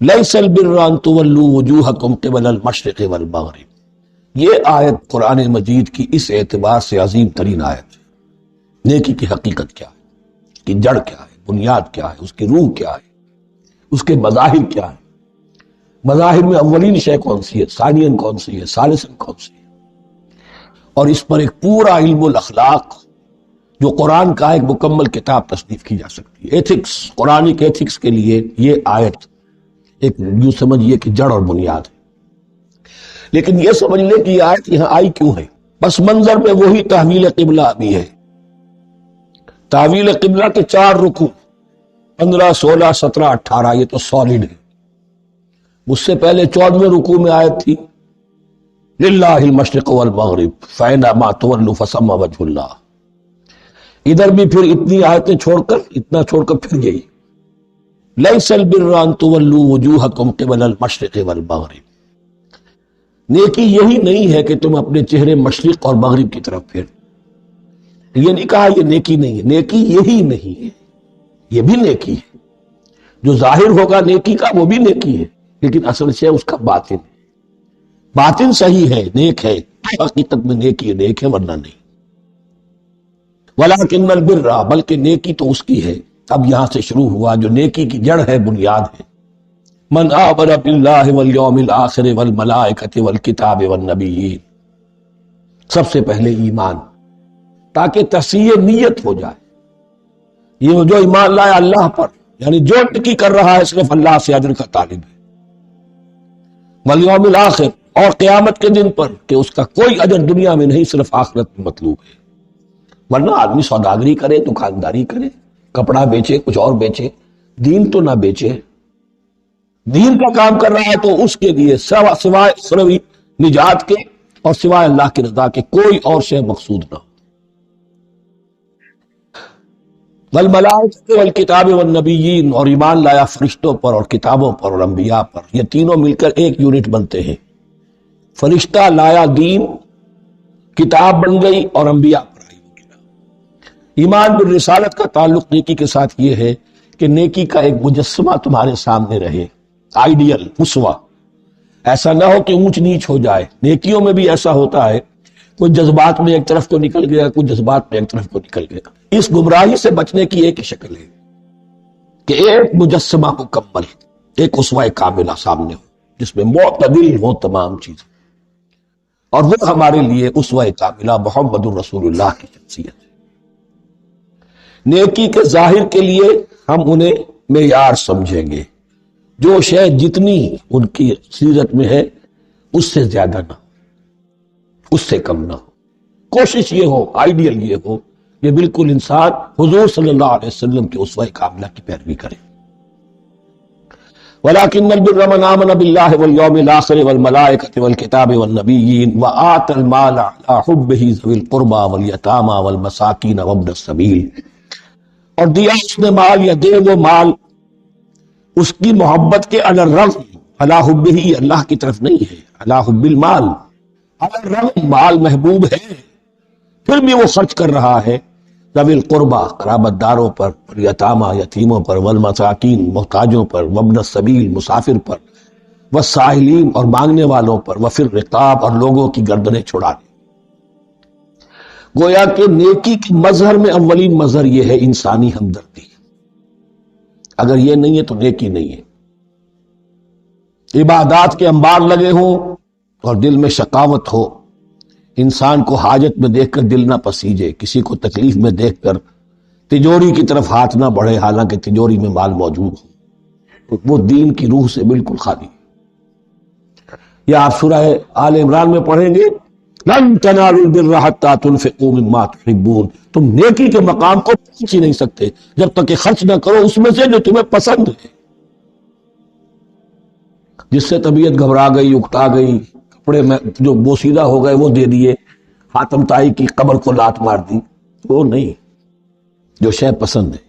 لیس البر ان تولوا وجوہکم قبل المشرق والمغرب، یہ آیت قرآن مجید کی اس اعتبار سے عظیم ترین آیت ہے۔ نیکی کی حقیقت کیا ہے، اس کی جڑ کیا ہے، بنیاد کیا ہے، اس کی روح کیا ہے، اس کے مظاہر کیا ہے، مظاہر میں اولین شے کون سی ہے، ثانین کون سی ہے، ثالثاً کون سی ہے، اور اس پر ایک پورا علم الاخلاق جو قرآن کا ایک مکمل کتاب تصنیف کی جا سکتی ہے۔ ایتھکس، قرآنک ایتھکس کے لیے یہ آیت ایک یوں سمجھیے کہ جڑ اور بنیاد ہے۔ لیکن یہ سمجھ لیں کہ یہ آیت یہاں آئی کیوں ہے۔ پس منظر میں وہی تحویل قبلہ بھی ہے۔ تحویل قبلہ کے 4 رکوع 15، 16، 17، 18 یہ تو سالڈ ہے۔ اس سے پہلے 14ویں رکوع میں آیت تھی للہ المشرق والمغرب فأینما تولوا فثم وجہ اللہ۔ ادھر بھی پھر اتنی آیتیں چھوڑ کر پھر گئی لیس البر ان تولوا وجوہکم قبل المشرق والمغرب۔ نیکی یہی نہیں ہے کہ تم اپنے چہرے مشرق اور مغرب کی طرف پھیر۔ یہ نہیں کہا یہ نیکی نہیں ہے، نیکی یہی نہیں ہے، یہ بھی نیکی ہے۔ جو ظاہر ہوگا نیکی کا وہ بھی نیکی ہے، لیکن اصل سے اس کا باطن ہے۔ باطن صحیح ہے، نیک ہے، حقیقت میں نیکی نیک ہے ورنہ نہیں۔ ولیکن البر، بلکہ نیکی تو اس کی ہے۔ اب یہاں سے شروع ہوا جو نیکی کی جڑ ہے، بنیاد ہے۔ من آمن باللہ والیوم الآخر والملائکۃ والکتاب والنبیین، سب سے پہلے ایمان، تاکہ تصحیح نیت ہو جائے۔ یہ جو ایمان لائے اللہ پر، یعنی جو نیکی کر رہا ہے صرف اللہ سے اجر کا طالب ہے، والیوم الآخر، اور قیامت کے دن پر کہ اس کا کوئی اجر دنیا میں نہیں، صرف آخرت میں مطلوب ہے۔ ورنہ آدمی سوداگری کرے، دکانداری کرے، کپڑا بیچے، کچھ اور بیچے، دین تو نہ بیچے۔ دین کا کام کر رہا ہے تو اس کے لیے سوائے نجات کے اور سوائے اللہ کی رضا کے کوئی اور شے مقصود نہ ہو۔ والملائکۃ والکتاب والنبیین، اور ایمان لایا فرشتوں پر اور کتابوں پر اور انبیاء پر۔ یہ تینوں مل کر ایک یونٹ بنتے ہیں۔ فرشتہ لایا دین، کتاب بن گئی اور انبیاء پر آئی وہ کتاب۔ ایمان بالرسالت کا تعلق نیکی کے ساتھ یہ ہے کہ نیکی کا ایک مجسمہ تمہارے سامنے رہے، آئیڈیل، اسوہ۔ ایسا نہ ہو کہ اونچ نیچ ہو جائے۔ نیکیوں میں بھی ایسا ہوتا ہے، کوئی جذبات میں ایک طرف کو نکل گیا، کوئی جذبات میں ایک طرف کو نکل گیا۔ اس گمراہی سے بچنے کی ایک شکل ہے کہ ایک مجسمہ مکمل، ایک اسوہ کاملہ سامنے ہو جس میں معتدل ہو تمام چیزیں، اور وہ ہمارے لیے اسوہ کاملہ محمد الرسول اللہ کی شخصیت ہے۔ نیکی کے ظاہر کے لیے ہم انہیں معیار سمجھیں گے، جو شے جتنی ان کی سیرت میں ہے اس سے زیادہ نہ ہو، اس سے کم نہ ہو۔ کوشش یہ ہو، آئیڈیل یہ ہو کہ بالکل انسان حضور صلی اللہ علیہ وسلم کے اسوہ کاملہ کی پیروی کرے۔ وَلَٰكِنَّ الْبِرَّ مَنْ آمَنَ بِاللَّهِ وَالْيَوْمِ الْآخِرِ وَالْمَلَائِكَةِ وَالْكِتَابِ وَالنَّبِيِّينَ وَآتَى الْمَالَ عَلَىٰ حُبِّهِ ذَوِي الْقُرْبَىٰ وَالْيَتَامَىٰ وَالْمَسَاكِينَ وَابْنَ السَّبِيلِ، اور دیا اس نے مال یا دے وہ مال اس کی محبت کے علی الرغم، علی حبہ، اللہ کی طرف نہیں ہے، علی حب المال، علی الرغم مال محبوب ہے پھر بھی وہ خرچ کر رہا ہے، ذوی القربہ قرابت داروں پر، یتامہ یتیموں پر، والمساکین محتاجوں پر، وابن السبیل مسافر پر، والسائلین اور مانگنے والوں پر، وفی الرقاب اور لوگوں کی گردنیں چھڑانے۔ گویا کہ نیکی کی مظہر میں اولین مظہر یہ ہے انسانی ہمدردی۔ اگر یہ نہیں ہے تو نیکی نہیں ہے۔ عبادات کے انبار لگے ہوں اور دل میں شقاوت ہو، انسان کو حاجت میں دیکھ کر دل نہ پسیجے، کسی کو تکلیف میں دیکھ کر تجوری کی طرف ہاتھ نہ بڑھے حالانکہ تجوری میں مال موجود ہو، تو وہ دین کی روح سے بالکل خالی ہے۔ یا آپ سورہ آل عمران میں پڑھیں گے لن تنالوا البر حتى تنفقوا مما تحبون، تم نیکی کے مقام کو پہنچ ہی نہیں سکتے جب تک کہ خرچ نہ کرو اس میں سے جو تمہیں پسند ہے۔ جس سے طبیعت گھبرا گئی، اکتا گئی، کپڑے میں جو بوسیدہ ہو گئے وہ دے دیے، حاتم طائی کی قبر کو لات مار دی، وہ نہیں، جو شے پسند ہے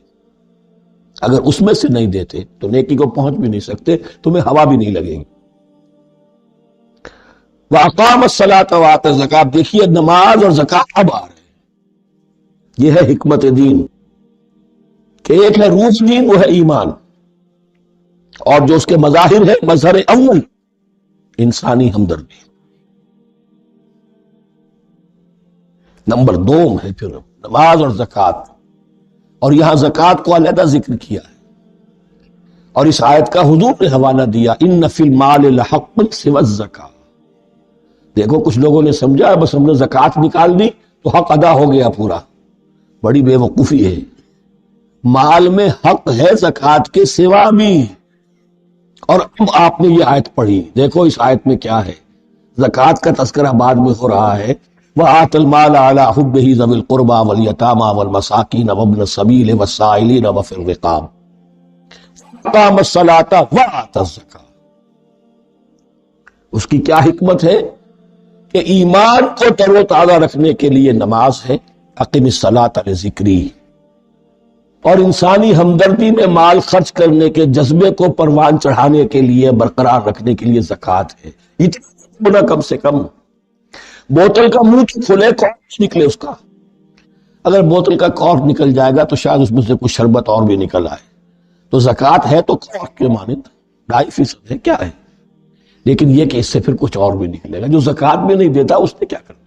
اگر اس میں سے نہیں دیتے تو نیکی کو پہنچ بھی نہیں سکتے، تمہیں ہوا بھی نہیں لگے گی۔ وَأَقَامَ الصَّلَاةَ وَآتَى الزَّكَاةَ، دیکھیے نماز اور زکوٰۃ اب آ رہے ہیں۔ یہ ہے حکمت دین کہ ایک ہے روح دین، وہ ہے ایمان، اور جو اس کے مظاہر ہے، مظہر اول انسانی ہمدردی، نمبر دوم ہے پھر نماز اور زکوٰۃ، اور یہاں زکوٰۃ کو علیحدہ ذکر کیا ہے، اور اس آیت کا حضور نے حوالہ دیا ان فی المال لحق سوى الزکاۃ۔ دیکھو کچھ لوگوں نے سمجھا بس ہم نے زکوٰۃ نکال دی تو حق ادا ہو گیا پورا، بڑی بے وقوفی ہے۔ مال میں حق ہے زکوٰۃ کے سوا بھی، اور اب آپ نے یہ آیت پڑھی، دیکھو اس آیت میں کیا ہے، زکوٰۃ کا تذکرہ بعد میں ہو رہا ہے، وَآتَ الْمَالَ عَلَىٰ حُبِّهِ ذَوِي الْقُرْبَىٰ وَالْيَتَامَىٰ وَالْمَسَاكِينَ وَابْنَ السَّبِيلِ وَالسَّائِلِينَ وَفِي الرِّقَابِ وَأَقَامَ الصَّلَاةَ وَآتَى الزَّكَاةَ۔ اس کی کیا حکمت ہے کہ ایمان کو تر و تازہ رکھنے کے لیے نماز ہے، اقم الصلاۃ لذکری، اور انسانی ہمدردی میں مال خرچ کرنے کے جذبے کو پروان چڑھانے کے لیے برقرار رکھنے کے لیے زکوٰۃ ہے۔ اتنا کم سے کم بوتل کا منہ تو کھلے، کارک نکلے اس کا، اگر بوتل کا کارک نکل جائے گا تو شاید اس میں سے کچھ شربت اور بھی نکل آئے، تو زکوٰۃ ہے تو کارک کے مانند 2.5% ہے، کیا ہے، لیکن یہ کہ اس سے پھر کچھ اور بھی نکلے گا۔ جو زکوٰۃ میں نہیں دیتا اس نے کیا کرنا؟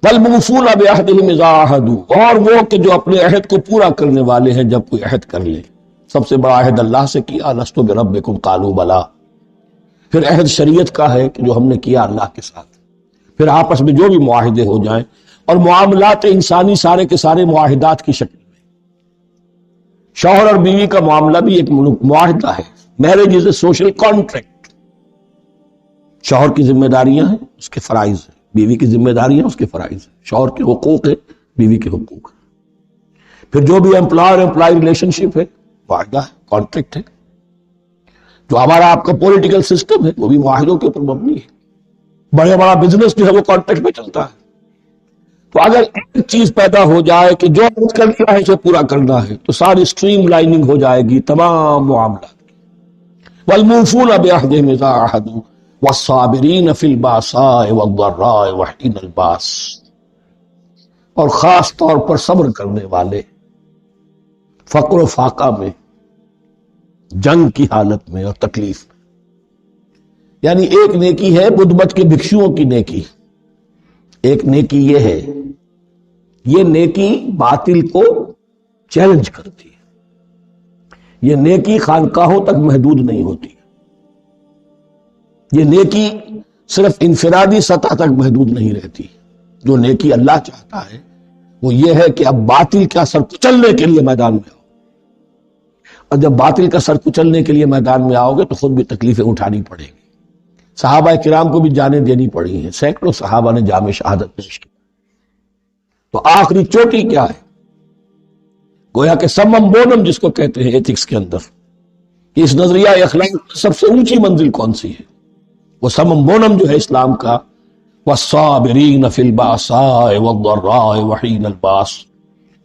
وَالْمُوفُونَ بِعَهْدِهِمْ إِذَا عَاهَدُوا، اور وہ کہ جو اپنے عہد کو پورا کرنے والے ہیں جب کوئی عہد کر لے۔ سب سے بڑا عہد اللہ سے کیا، لَسْتُ بِرَبِّكُمْ قَالُوا بَلَىٰ۔ پھر عہد شریعت کا ہے کہ جو ہم نے کیا اللہ کے ساتھ، پھر آپس میں جو بھی معاہدے ہو جائیں، اور معاملات انسانی سارے کے سارے معاہدات کی شکل میں، شوہر اور بیوی کا معاملہ بھی ایک معاہدہ ہے، marriage is a social contract. شوہر کی ذمہ داریاں ہیں، اس کے فرائض ہیں، بیوی کی ذمہ داریاں اس کے فرائض ہیں، شوہر کے حقوق ہے، بیوی کے حقوق ہیں۔ پھر جو بھی امپلائر امپلائی ریلیشن شپ ہے، معاہدہ ہے، کانٹریکٹ ہے۔ جو ہمارا آپ کا پولیٹیکل سسٹم ہے وہ بھی معاہدوں کے اوپر مبنی ہے، بڑے بڑا بزنس جو ہے وہ کانٹریکٹ پہ چلتا ہے۔ تو اگر ایک چیز پیدا ہو جائے کہ جو عہد کر لیا ہے اسے پورا کرنا ہے، تو ساری اسٹریم لائننگ ہو جائے گی تمام معاملات کی۔ وَالْمُوفُونَ بِعَهْدِهِمْ إِذَا عَاهَدُوا وَالصَّابِرِينَ فِي الْبَأْسَاءِ وَالضَّرَّاءِ وَحِينَ الْبَأْسِ، اور خاص طور پر صبر کرنے والے فقر و فاقہ میں، جنگ کی حالت میں اور تکلیف میں۔ یعنی ایک نیکی ہے بدھ مت کے بھکشوؤں کی نیکی، ایک نیکی یہ ہے، یہ نیکی باطل کو چیلنج کرتی ہے، یہ نیکی خانقاہوں تک محدود نہیں ہوتی، یہ نیکی صرف انفرادی سطح تک محدود نہیں رہتی۔ جو نیکی اللہ چاہتا ہے وہ یہ ہے کہ اب باطل کا سر کچلنے کے لیے میدان میں آؤ، اور جب باطل کا سر کچلنے کے لیے میدان میں آؤ گے تو خود بھی تکلیفیں اٹھانی پڑیں گی۔ صحابہ کرام کو بھی جانیں دینی پڑی ہیں، سینکڑوں صحابہ نے جام شہادت پیش کی۔ تو آخری چوٹی کیا ہے؟ گویا کہ سمم بونم جس کو کہتے ہیں ایتھکس کے اندر، کہ اس نظریہ اخلاق کی سب سے اونچی منزل کون سی ہے؟ وہ سمم بونم جو ہے اسلام کا، وَالصَّابِرِينَ فِي الْبَأْسَاءِ وَالضَّرَّاءِ وَحِينَ الْبَأْسِ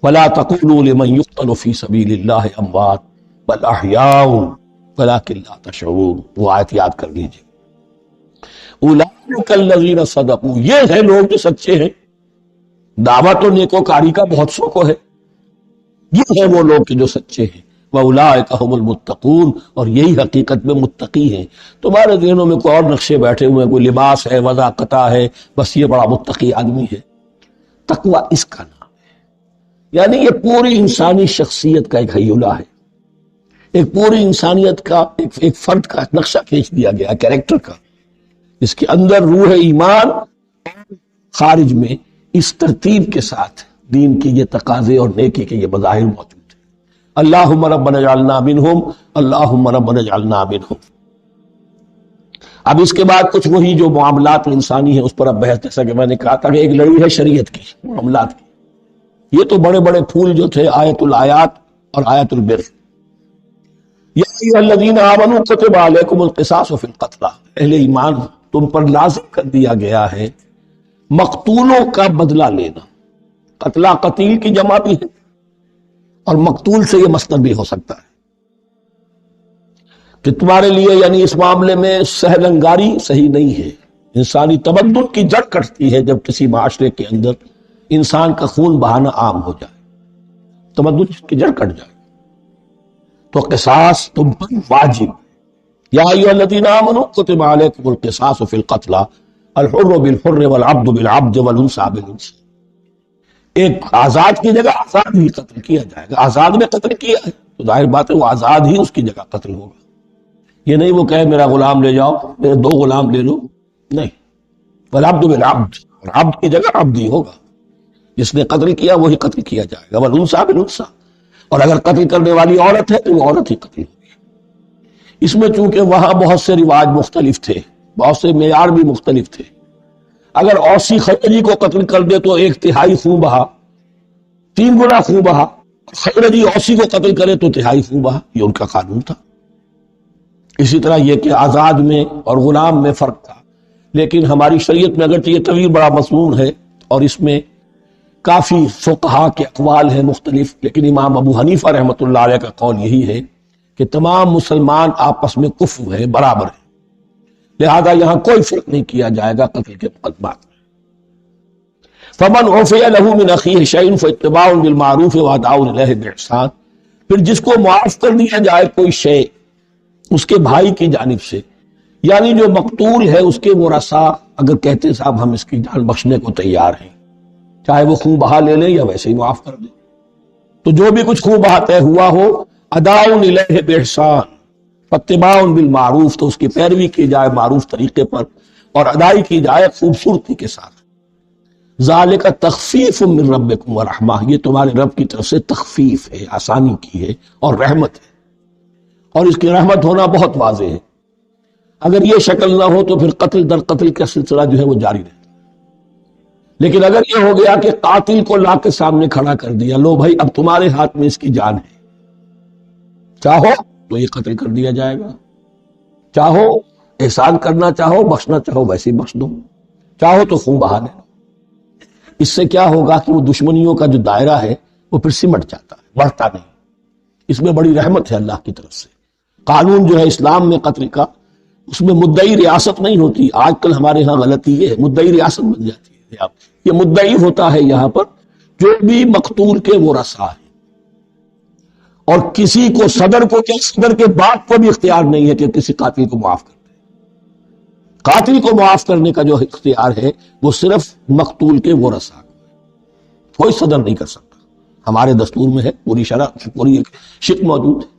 وَلَا تَقُولُوا لِمَنْ يُقْتَلُ فِي سَبِيلِ اللَّهِ أَمْوَاتٌ بَلْ أَحْيَاءٌ وَلَكِنْ لَا تَشْعُرُونَ۔ وہ آیت یاد کر لیجیے، اولئک الذین صدقوا، یہ ہیں لوگ جو سچے ہیں، دعوت و نیکوکاری کا بہت شوق ہے، یہ ہیں وہ لوگ کہ جو سچے ہیں، واولئک هم المتقون، اور یہی حقیقت میں متقی ہیں۔ تمہارے ذہنوں میں کوئی اور نقشے بیٹھے ہوئے ہیں، کوئی لباس ہے، وضاقتہ ہے، بس یہ بڑا متقی آدمی ہے۔ تقویٰ اس کا نام ہے، یعنی یہ پوری انسانی شخصیت کا ایک ہیولہ ہے، ایک پوری انسانیت کا ایک فرد کا نقشہ کھینچ دیا گیا، کیریکٹر کا، اس کے اندر روح ایمان، خارج میں اس ترتیب کے ساتھ دین کی یہ تقاضے اور نیکی کے یہ مظاہر موجود ہیں۔ اللہم ربنا اجعلنا منہم، اللہم ربنا اجعلنا منہم۔ اب اس کے بعد کچھ وہی جو معاملات انسانی ہیں اس پر اب بحث، جیسا کہ میں نے کہا تھا کہ ایک لڑی ہے شریعت کی، معاملات کی۔ یہ تو بڑے بڑے پھول جو تھے، آیت الآیات اور آیت البر، یا ایھا الذین آمنوا کتب علیکم القصاص فی القتلی، اہل ایمان تم پر لازم کر دیا گیا ہے مقتولوں کا بدلہ لینا۔ قتلہ قتیل کی جمع بھی ہے، اور مقتول سے یہ مصدر بھی ہو سکتا ہے، کہ تمہارے لیے یعنی اس معاملے میں سہل انگاری صحیح نہیں ہے۔ انسانی تمدن کی جڑ کٹتی ہے جب کسی معاشرے کے اندر انسان کا خون بہانا عام ہو جائے، تمدن کی جڑ کٹ جائے۔ تو قصاص تم پر واجب. یا ایھا الذین آمنوا کتب علیکم القصاص فی القتلی الحر بالحر والعبد بالعبد والانثى بالانثى. ایک آزاد کی جگہ آزاد ہی قتل کیا جائے گا. آزاد میں قتل کیا ہے تو ظاہر بات ہے وہ آزاد ہی اس کی جگہ قتل ہوگا. یہ نہیں وہ کہے میرا غلام لے جاؤ، میرے 2 غلام لے لو، نہیں. والعبد بالعبد، اور عبد کی جگہ عبد ہی ہوگا. جس نے قتل کیا وہی قتل کیا جائے گا. والانثى بالانثى، اور اگر قتل کرنے والی عورت ہے تو وہ عورت ہی قتل ہوگی. اس میں چونکہ وہاں بہت سے رواج مختلف تھے، بہت سے معیار بھی مختلف تھے. اگر اوسی خزرجی کو قتل کر دے تو 1/3 خون بہا، 3 گنا خون بہا. خزرجی اوسی کو قتل کرے تو 1/3 خون بہا. یہ ان کا قانون تھا. اسی طرح یہ کہ آزاد میں اور غلام میں فرق تھا. لیکن ہماری شریعت میں اگرچہ یہ طویل بڑا مضمون ہے اور اس میں کافی فقہا کے اقوال ہیں مختلف، لیکن امام ابو حنیفہ رحمۃ اللہ علیہ کا قول یہی ہے کہ تمام مسلمان آپس میں کفو ہے، برابر ہے. لہذا یہاں کوئی فرق نہیں کیا جائے گا قتل کے مقدمات میں. فمن عفی له من اخیہ شیء فاتباع بالمعروف واداء الیہ باحسان. پھر جس کو معاف کر دیا جائے کوئی شے اس کے بھائی کی جانب سے، یعنی جو مقتول ہے اس کے ورثاء اگر کہتے صاحب ہم اس کی جان بخشنے کو تیار ہیں، چاہے وہ خون بہا لے لیں یا ویسے ہی معاف کر دیں، تو جو بھی کچھ خون بہا طے ہوا ہو اداء الیہ باحسان فاتباع بالمعروف، تو اس کی پیروی کی جائے معروف طریقے پر اور ادائی کی جائے خوبصورتی کے ساتھ. ذالک تخفیف من ربکم ورحمہ، یہ تمہارے رب کی طرف سے تخفیف ہے، آسانی کی ہے اور رحمت ہے. اور اس کی رحمت ہونا بہت واضح ہے. اگر یہ شکل نہ ہو تو پھر قتل در قتل کا سلسلہ جو ہے وہ جاری رہتا. لیکن اگر یہ ہو گیا کہ قاتل کو لا کے سامنے کھڑا کر دیا، لو بھائی اب تمہارے ہاتھ میں اس کی جان ہے، چاہو تو یہ قتل کر دیا جائے گا، چاہو احسان کرنا چاہو بخشنا چاہو ویسے ہی بخش دو، چاہو تو خون بہا دینا. اس سے کیا ہوگا کہ وہ دشمنیوں کا جو دائرہ ہے وہ پھر سمٹ جاتا ہے، بڑھتا نہیں. اس میں بڑی رحمت ہے اللہ کی طرف سے. قانون جو ہے اسلام میں قتل کا، اس میں مدعی ریاست نہیں ہوتی. آج کل ہمارے ہاں غلطی یہ ہے، مدعی ریاست بن جاتی ہے. یہ مدعی ہوتا ہے یہاں پر جو بھی مقتول کے ورثاء ہیں، اور کسی کو صدر کو کیا صدر کے باپ کو بھی اختیار نہیں ہے کہ کسی قاتل کو معاف کر دے. قاتل کو معاف کرنے کا جو اختیار ہے وہ صرف مقتول کے ورثاء کو، کوئی صدر نہیں کر سکتا. ہمارے دستور میں ہے، پوری شرح پوری شک موجود ہے.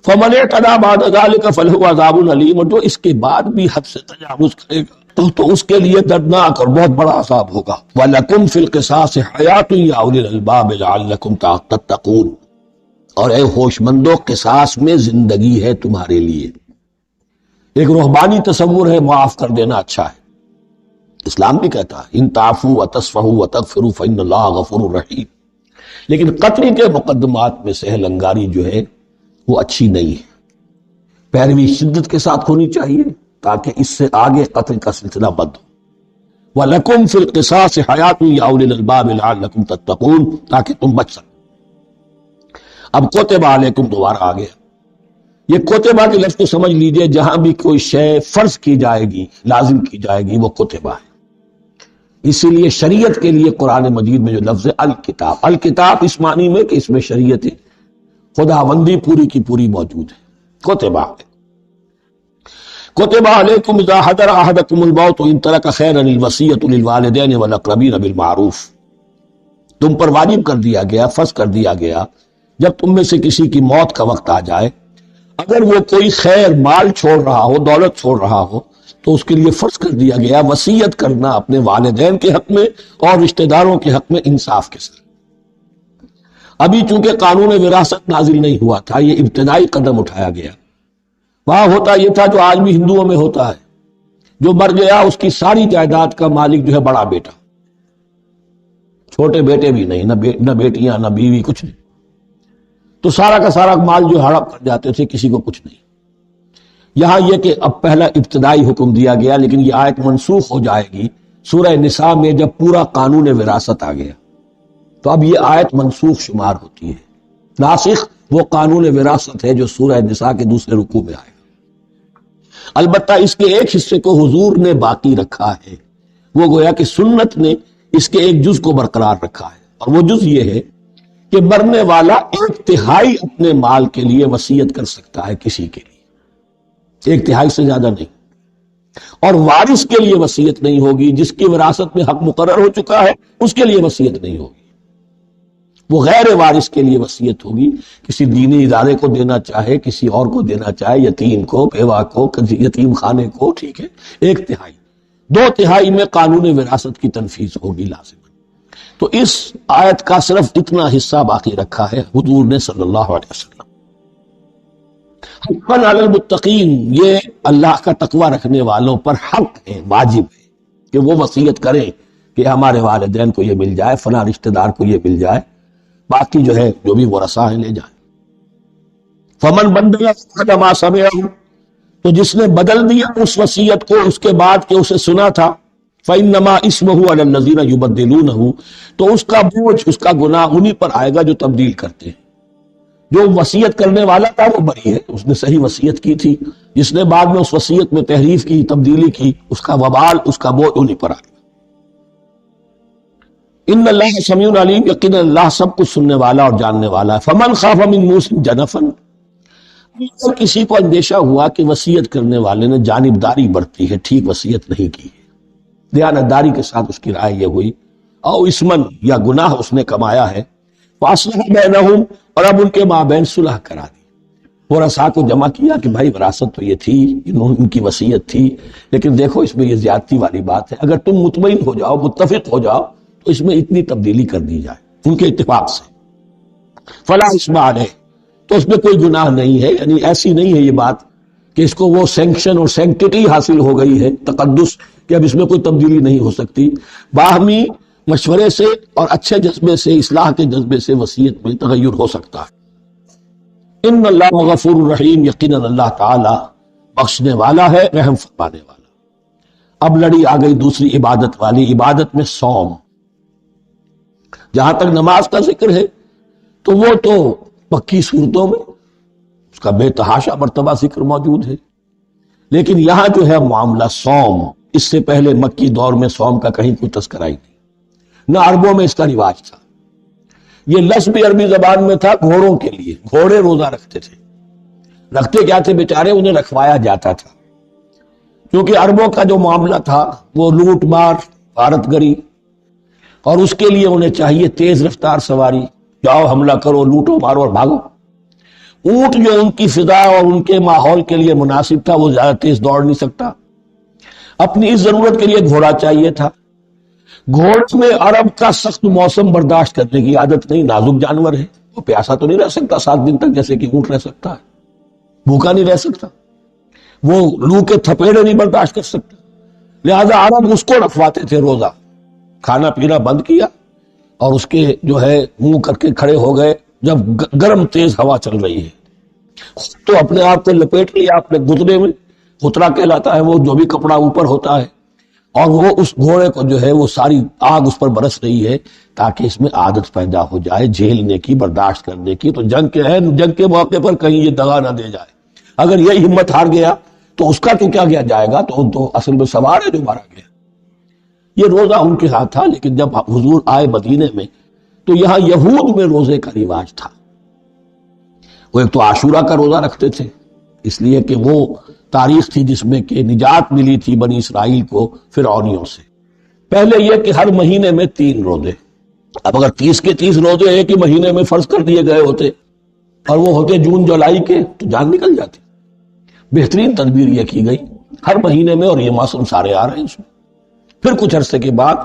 فمن اعتدی بعد ذلک فلہ عذاب علیم، اور جو اس کے بعد بھی حد سے تجاوز کرے گا تو اس کے لیے دردناک اور بہت بڑا عذاب ہوگا. وَلَكُمْ فِي الْقِصَاصِ حَيَاةٌ يَا أُولِي الْأَلْبَابِ لَعَلَّكُمْ تَتَّقُونَ. اور اے ہوش مندو قصاص میں زندگی ہے تمہارے لیے. ایک روحانی تصور ہے معاف کر دینا اچھا ہے، اسلام بھی کہتا ہے ان تعفوا وتصفحوا وتغفروا فإن اللہ غفور رحیم. لیکن قتل کے مقدمات میں سہل انگاری جو ہے وہ اچھی نہیں ہے. پیروی شدت کے ساتھ ہونی چاہیے تاکہ اس سے آگے قتل کا سلسلہ بند ہو. وَلَكُمْ فِي الْقِصَاصِ حَيَاةٌ يَا أُولِي الْأَلْبَابِ لَعَلَّكُمْ تَتَّقُونَ، تاکہ تم بچ سکو. اب کتب علیکم دوبارہ آ گیا. یہ کتبہ کے لفظ کو سمجھ لیجئے، جہاں بھی کوئی شے فرض کی جائے گی لازم کی جائے گی وہ کتبہ ہے. اسی لیے شریعت کے لیے قرآن مجید میں جو لفظ ہے الکتاب، الکتاب اس معنی میں کہ اس میں شریعت خداوندی پوری کی پوری موجود ہے. کتبہ کتب علیکم اذا حضر احدکم الموت ان ترک خیرا الوصیۃ للوالدین والاقربین بالمعروف. تم پر واجب کر دیا گیا، فرض کر دیا گیا، جب تم میں سے کسی کی موت کا وقت آ جائے، اگر وہ کوئی خیر مال چھوڑ رہا ہو، دولت چھوڑ رہا ہو، تو اس کے لیے فرض کر دیا گیا وصیت کرنا اپنے والدین کے حق میں اور رشتہ داروں کے حق میں انصاف کے ساتھ. ابھی چونکہ قانون وراثت نازل نہیں ہوا تھا، یہ ابتدائی قدم اٹھایا گیا. وہاں ہوتا یہ تھا جو آج بھی ہندوؤں میں ہوتا ہے، جو مر گیا اس کی ساری جائیداد کا مالک جو ہے بڑا بیٹا، چھوٹے بیٹے بھی نہیں، نہ بیٹیاں نہ بیوی، کچھ نہیں. تو سارا کا سارا مال جو ہڑپ کر جاتے تھے، کسی کو کچھ نہیں. یہاں یہ کہ اب پہلا ابتدائی حکم دیا گیا، لیکن یہ آیت منسوخ ہو جائے گی سورہ نساء میں جب پورا قانون وراثت آ گیا. تو اب یہ آیت منسوخ شمار ہوتی ہے. ناسخ وہ قانون وراثت ہے جو سورہ نساء کے دوسرے رکوع میں آئے گا. البتہ اس کے ایک حصے کو حضور نے باقی رکھا ہے، وہ گویا کہ سنت نے اس کے ایک جز کو برقرار رکھا ہے، اور وہ جز یہ ہے کہ مرنے والا 1/3 اپنے مال کے لیے وصیت کر سکتا ہے کسی کے لیے، 1/3 سے زیادہ نہیں، اور وارث کے لیے وصیت نہیں ہوگی، جس کی وراثت میں حق مقرر ہو چکا ہے اس کے لیے وصیت نہیں ہوگی، وہ غیر وارث کے لیے وصیت ہوگی، کسی دینی ادارے کو دینا چاہے، کسی اور کو دینا چاہے، یتیم کو، بیوہ کو، یتیم خانے کو، ٹھیک ہے، 1/3، 2/3 میں قانون وراثت کی تنفیذ ہوگی لازم۔ تو اس آیت کا صرف اتنا حصہ باقی رکھا ہے حضور نے صلی اللہ علیہ وسلم۔ حقاً علی المتقین، یہ اللہ کا تقوی رکھنے والوں پر حق ہے، واجب ہے کہ وہ وصیت کریں کہ ہمارے والدین کو یہ مل جائے، فلاں رشتہ دار کو یہ مل جائے، باقی جو ہے جو بھی ورثاء ہیں لے جائیں۔ فمن بدل بعد ما سمعه، تو جس نے بدل دیا اس وصیت کو اس کے بعد کہ اسے سنا تھا، فإنما اسمه علی الذین یبدلونہ، تو اس کا بوجھ، اس کا گناہ انہی پر آئے گا جو تبدیل کرتے ہیں۔ جو وصیت کرنے والا تھا وہ بری ہے، اس نے صحیح وصیت کی تھی، جس نے بعد میں اس وصیت میں تحریف کی، تبدیلی کی، اس کا وبال، اس کا بوجھ انہی پر آئے گا۔ ان اللہ سمیع علیم، یقینا اللہ سب کچھ سننے والا اور جاننے والا ہے۔ فمن خاف من موص جنفا، اگر کسی کو اندیشہ ہوا کہ وصیت کرنے والے نے جانبداری برتی ہے، ٹھیک وصیت نہیں کی ہے، دیانتداری کے ساتھ اس کی رائے یہ ہوئی، او اسمن، یا گناہ اس نے کمایا ہے، فاصلح بینہم، اور اب ان کے مابین صلح کرا دی، ورثاء کو جمع کیا کہ بھائی وراثت تو یہ تھی، ان کی وصیت تھی، لیکن دیکھو اس میں یہ زیادتی والی بات ہے، اگر تم مطمئن ہو جاؤ، متفق ہو جاؤ تو اس میں اتنی تبدیلی کر دی جائے ان کے اتفاق سے، فلا اسم علیہ، تو اس میں کوئی گناہ نہیں ہے، یعنی ایسی نہیں ہے یہ بات کہ اس کو وہ سینکشن اور سینکٹیٹی حاصل ہو گئی ہے، تقدس، کہ اب اس میں کوئی تبدیلی نہیں ہو سکتی، باہمی مشورے سے اور اچھے جذبے سے، اصلاح کے جذبے سے وصیت میں تغیر ہو سکتا ہے۔ ان اللہ غفور الرحیم، یقیناً اللہ تعالی بخشنے والا ہے، رحم فرمانے والا۔ اب لڑی آ گئی دوسری عبادت والی، عبادت میں صوم۔ جہاں تک نماز کا ذکر ہے تو وہ تو مکی صورتوں میں اس کا بے تحاشا مرتبہ ذکر موجود ہے، لیکن یہاں جو ہے معاملہ صوم، اس سے پہلے مکی دور میں صوم کا کہیں کوئی تذکرہ ہی نہیں، نہ عربوں میں اس کا رواج تھا۔ یہ لفظ بھی عربی زبان میں تھا گھوڑوں کے لیے، گھوڑے روزہ رکھتے تھے، رکھتے کیا تھے بیچارے، انہیں رکھوایا جاتا تھا، کیونکہ عربوں کا جو معاملہ تھا وہ لوٹ مار، غارت گری، اور اس کے لیے انہیں چاہیے تیز رفتار سواری، جاؤ حملہ کرو، لوٹو مارو اور بھاگو۔ اونٹ جو ان کی فضا اور ان کے ماحول کے لیے مناسب تھا، وہ زیادہ تیز دوڑ نہیں سکتا، اپنی اس ضرورت کے لیے گھوڑا چاہیے تھا۔ گھوڑے میں عرب کا سخت موسم برداشت کرنے کی عادت نہیں، نازک جانور ہے، وہ پیاسا تو نہیں رہ سکتا 7 دن تک جیسے کہ اونٹ رہ سکتا ہے، بھوکا نہیں رہ سکتا، وہ لو کے تھپیڑے نہیں برداشت کر سکتا، لہذا عرب اس کو رکھواتے تھے روزہ، کھانا پینا بند کیا اور اس کے جو ہے منہ کر کے کھڑے ہو گئے جب گرم تیز ہوا چل رہی ہے، تو اپنے آپ کو لپیٹ لیا اپنے گھٹنے میں، غترہ کہلاتا ہے وہ جو بھی کپڑا اوپر ہوتا ہے، اور وہ اس گھوڑے کو جو ہے وہ ساری آگ اس پر برس رہی ہے تاکہ اس میں عادت پیدا ہو جائے جھیلنے کی، برداشت کرنے کی۔ تو جنگ کے موقع پر کہیں یہ دغا نہ دے جائے، اگر یہ ہمت ہار گیا تو اس کا تو کیا کیا جائے گا، تو اصل میں سوار ہے جو مارا گیا۔ یہ روزہ ان کے ہاتھ تھا، لیکن جب حضور آئے مدینے میں تو یہاں یہود میں روزے کا رواج تھا۔ وہ ایک تو عاشورہ کا روزہ رکھتے تھے، اس لیے کہ وہ تاریخ تھی جس میں کہ نجات ملی تھی بنی اسرائیل کو فرعونیوں سے۔ پہلے یہ کہ ہر مہینے میں 3 روزے، اب اگر 30 کے 30 روزے ایک ہی مہینے میں فرض کر دیے گئے ہوتے اور وہ ہوتے جون جولائی کے تو جان نکل جاتی۔ بہترین تدبیر یہ کی گئی ہر مہینے میں، اور یہ موسم سارے آ رہے ہیں اس میں۔ پھر کچھ عرصے کے بعد